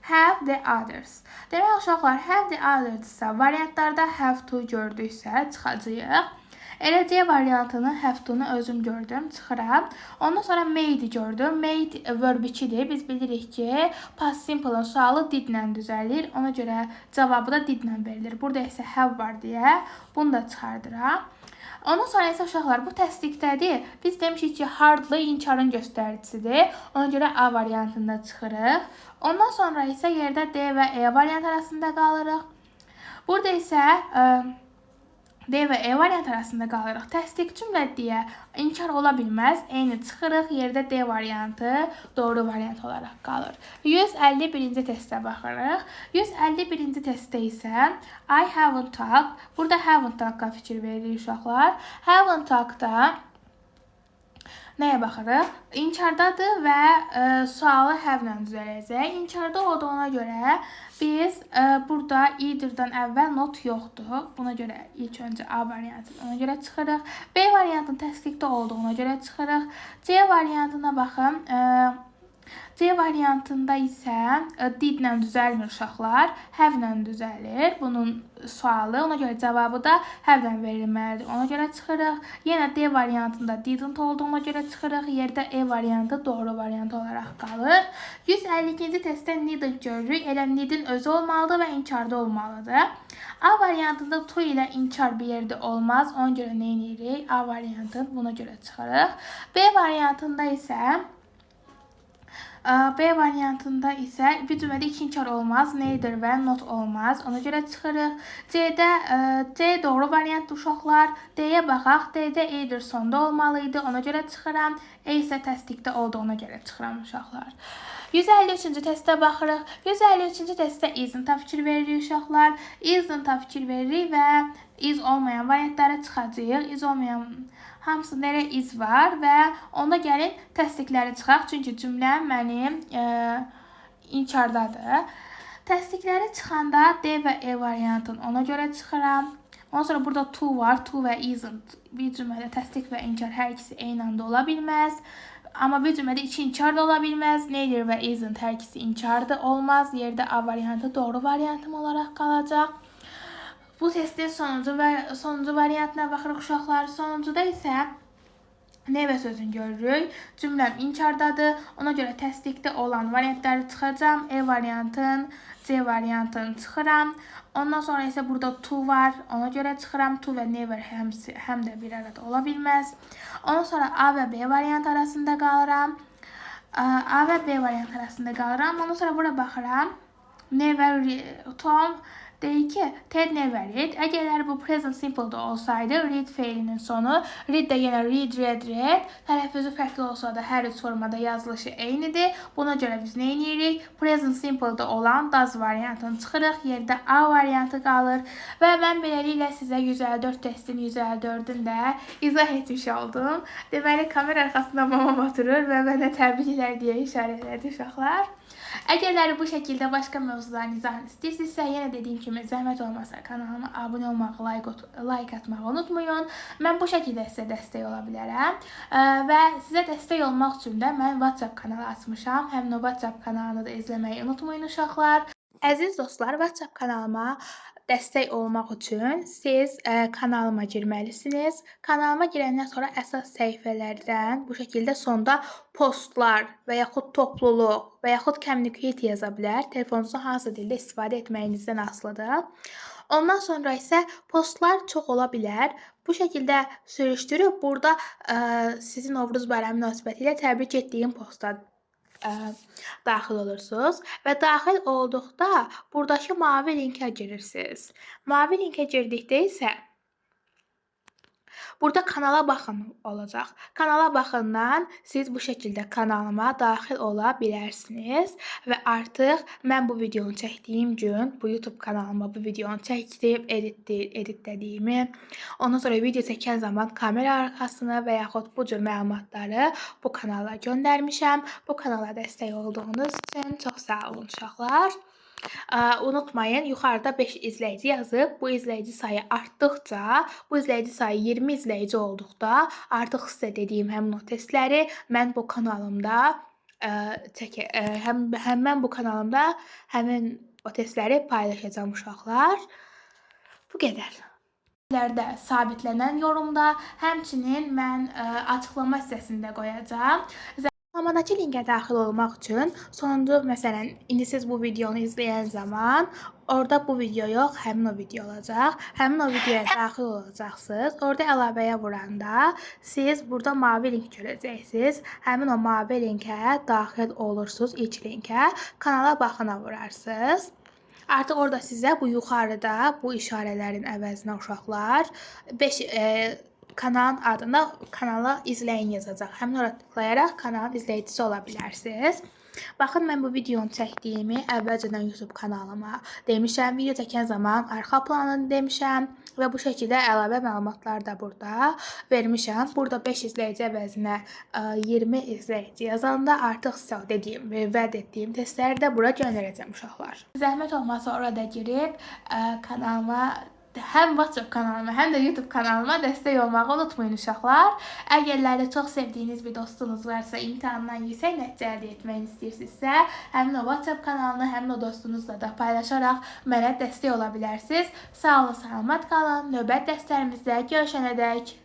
have the others. Demək uşaqlar, have the others-sa variantlarda have to gördüksə çıxacaq. Elə C variantını, have to-nu özüm gördüm, çıxıram. Ondan sonra made gördüm. Made verb 2-dir. Biz bilirik ki, past simple-ın sualı did-lə düzəlir. Ona görə cavabı da did-lə verilir. Burada isə have var deyə bunu da çıxardıram. Ondan sonra isə uşaqlar bu təsdiqdədir. Biz demişik ki, hardly inkarın göstəricisidir. Ona görə A variantında çıxırıq. Ondan sonra isə yerdə D və E variant arasında qalırıq. Burada isə D və E variant arasında qalırıq. Təsdiq cümlə deyə inkar ola bilməz. Eyni çıxırıq. Yerdə D variantı doğru variant olaraq qalır. 151-ci testə baxırıq. 151-ci testdə isə I haven't talked. Burada haven't talked-a fikir veririk uşaqlar. Haven't talked-da nəyə baxırıq? İnkardadır və sualı have-lə düzələcək. İnkarda olduğuna görə biz burada either-dan əvvəl not yoxdur. Buna görə ilk öncə A variantını ona görə çıxırıq. B variantının təsdiqdə olduğuna görə çıxırıq. C variantına baxın. C variantında isə did-lə düzəlmir uşaqlar, have-lə düzəlir. Bunun sualı, ona görə cavabı da have-lə verilməlidir. Ona görə çıxırıq. Yenə D variantında didn't olduğuna görə çıxırıq. Yerdə E variantı doğru variant olaraq qalır. 152-ci testdə needn't görürük. Elə needin özü olmalıdır və inkarda olmalıdır. A variantında to ilə inkar bir yerdə olmaz. Ona görə nə edirik? A variantını buna görə çıxırıq. B variantında isə bir cümlədə iki inkar olmaz. Neither və not olmaz. Ona görə çıxırıq. C doğru variantdır uşaqlar. D-yə baxaq. D-də either sonda olmalıydı. Ona görə çıxıram. E isə təsdiqdə olduğuna görə çıxıram uşaqlar. 153-cü testə baxırıq. 153-cü testdə isn't-a fikir veririk uşaqlar. Isn't-a fikir veririk və is olmayan variantlara çıxacağıq. Is olmayan hamısında elə is var və onda gəlin təsdiqləri çıxaq. Çünki cümləm mənim inkardadır. Təsdiqləri çıxanda D və E variantını ona görə çıxıram. Ondan sonra burada to var. To və isn't. Bir cümlədə təsdiq və inkar hər ikisi eyni anda ola bilməz. Amma bir cümlədə iki inkar da ola bilməz. Neither və isn't hər ikisi inkarda olmaz. Yerdə A variantı doğru variantım olaraq qalacaq. Bu testin sonuncu variantına baxırıq uşaqlar. Sonuncuda isə Never sözünü görürük. Cümləm inkardadır. Ona görə təsdiqdə olan variantları çıxacağam. E variantın, C variantını çıxıram. Ondan sonra isə burada to var. Ona görə çıxıram. To və never həm də bir arada ola bilməz. Ondan sonra A və B variant arasında qalıram. Ondan sonra bura baxıram. Never, Tom deyir ki, Ted never read. Əgər bu present simple-da olsaydı, read feilinin sonu, read də yenə read. Tələffüzü fərqli olsa da hər üç formada yazılışı eynidir. Buna görə biz nə edirik? Present simple-da olan does variantını çıxırıq. Yerdə A variantı qalır. Və mən beləliklə sizə 154 testin 154-ünü də izah etmiş oldum. Deməli, kamera arxasında mamam oturur və mənə təbriklər deyə işarə elədi uşaqlar. Əgər bu şəkildə başqa mövzuların izahını istəyirsinizsə, yenə dediyim kimi zəhmət olmasa kanalıma abunə olmağı, like atmağı unutmayın. Mən bu şəkildə sizə dəstək ola bilərəm. Və sizə dəstək olmaq üçün də mən WhatsApp kanalı açmışam. Həmin o WhatsApp kanalını da izləməyi unutmayın uşaqlar. Əziz dostlar, WhatsApp kanalıma dəstək olmaq üçün siz kanalıma girməlisiniz. Kanalıma girəndən sonra əsas səhifələrdən bu şəkildə sonda postlar və yaxud topluluq və yaxud communicate yaza bilər. Telefonunuzun hansı dildə istifadə etməyinizdən asılıdır. Ondan sonra isə postlar çox ola bilər. Bu şəkildə sürüşdürüb burada sizin Novruz bayramı münasibətilə təbrik etdiyim posta daxil olursunuz və daxil olduqda buradakı mavi linkə girirsiniz. Mavi linkə girdikdə isə burada kanala baxın olacaq. Kanala baxından siz bu şəkildə kanalıma daxil ola bilərsiniz və artıq mən bu videonu çəkdiyim gün bu YouTube kanalıma bu videonu çəkdim, editlədiyimi, ondan sonra video çəkən zaman kamera arxasını və yaxud bu cür məlumatları bu kanala göndərmişəm. Bu kanala dəstək olduğunuz üçün çox sağ olun uşaqlar. Unutmayın, yuxarıda 5 izləyici yazıb. Bu izləyici sayı artdıqca, bu izləyici sayı 20 izləyici olduqda artıq sizə dediyim həmin o testləri mən bu kanalımda həmin o testləri paylaşacağam uşaqlar. Bu qədər. də sabitlənən yorumda, həmçinin mən açıqlama hissəsində qoyacağam. Açıqlamadakı linkə daxil olmaq üçün sonuncu, məsələn, indi siz bu videonu izləyən zaman orada bu video yox, həmin o video olacaq. Həmin o videoya daxil olacaqsınız. Orada əlavəyə vuranda siz burada mavi link görəcəksiniz. Həmin o mavi linkə daxil olursunuz, ilk linkə. Kanala baxına vurarsınız. Artıq orada sizə bu yuxarıda bu işarələrin əvəzinə uşaqlar 5 kanalın adında kanala izləyin yazacaq. Həmin ora tıklayaraq kanalın izləyicisi ola bilərsiniz. Baxın, mən bu videonu çəkdiyimi əvvəlcədən YouTube kanalıma demişəm. Video çəkən zaman arxa planını demişəm və bu şəkildə əlavə məlumatlar da burada vermişəm. Burada 5 izləyici əvəzinə 20 izləyici yazanda artıq sizə dediyim və vəd etdiyim testləri də bura göndərəcəm uşaqlar. Zəhmət olmasa orada girib kanalıma, həm WhatsApp kanalıma, həm də YouTube kanalıma dəstək olmağı unutmayın uşaqlar. Əgərləri çox sevdiyiniz bir dostunuz varsa, imtahandan yüksək nəticə əldə etməyini istəyirsinizsə, həmin o WhatsApp kanalını, həmin o dostunuzla da paylaşaraq mənə dəstək ola bilərsiniz. Sağ olun, salamat qalın. Növbət dərslərimizdə görüşənədək.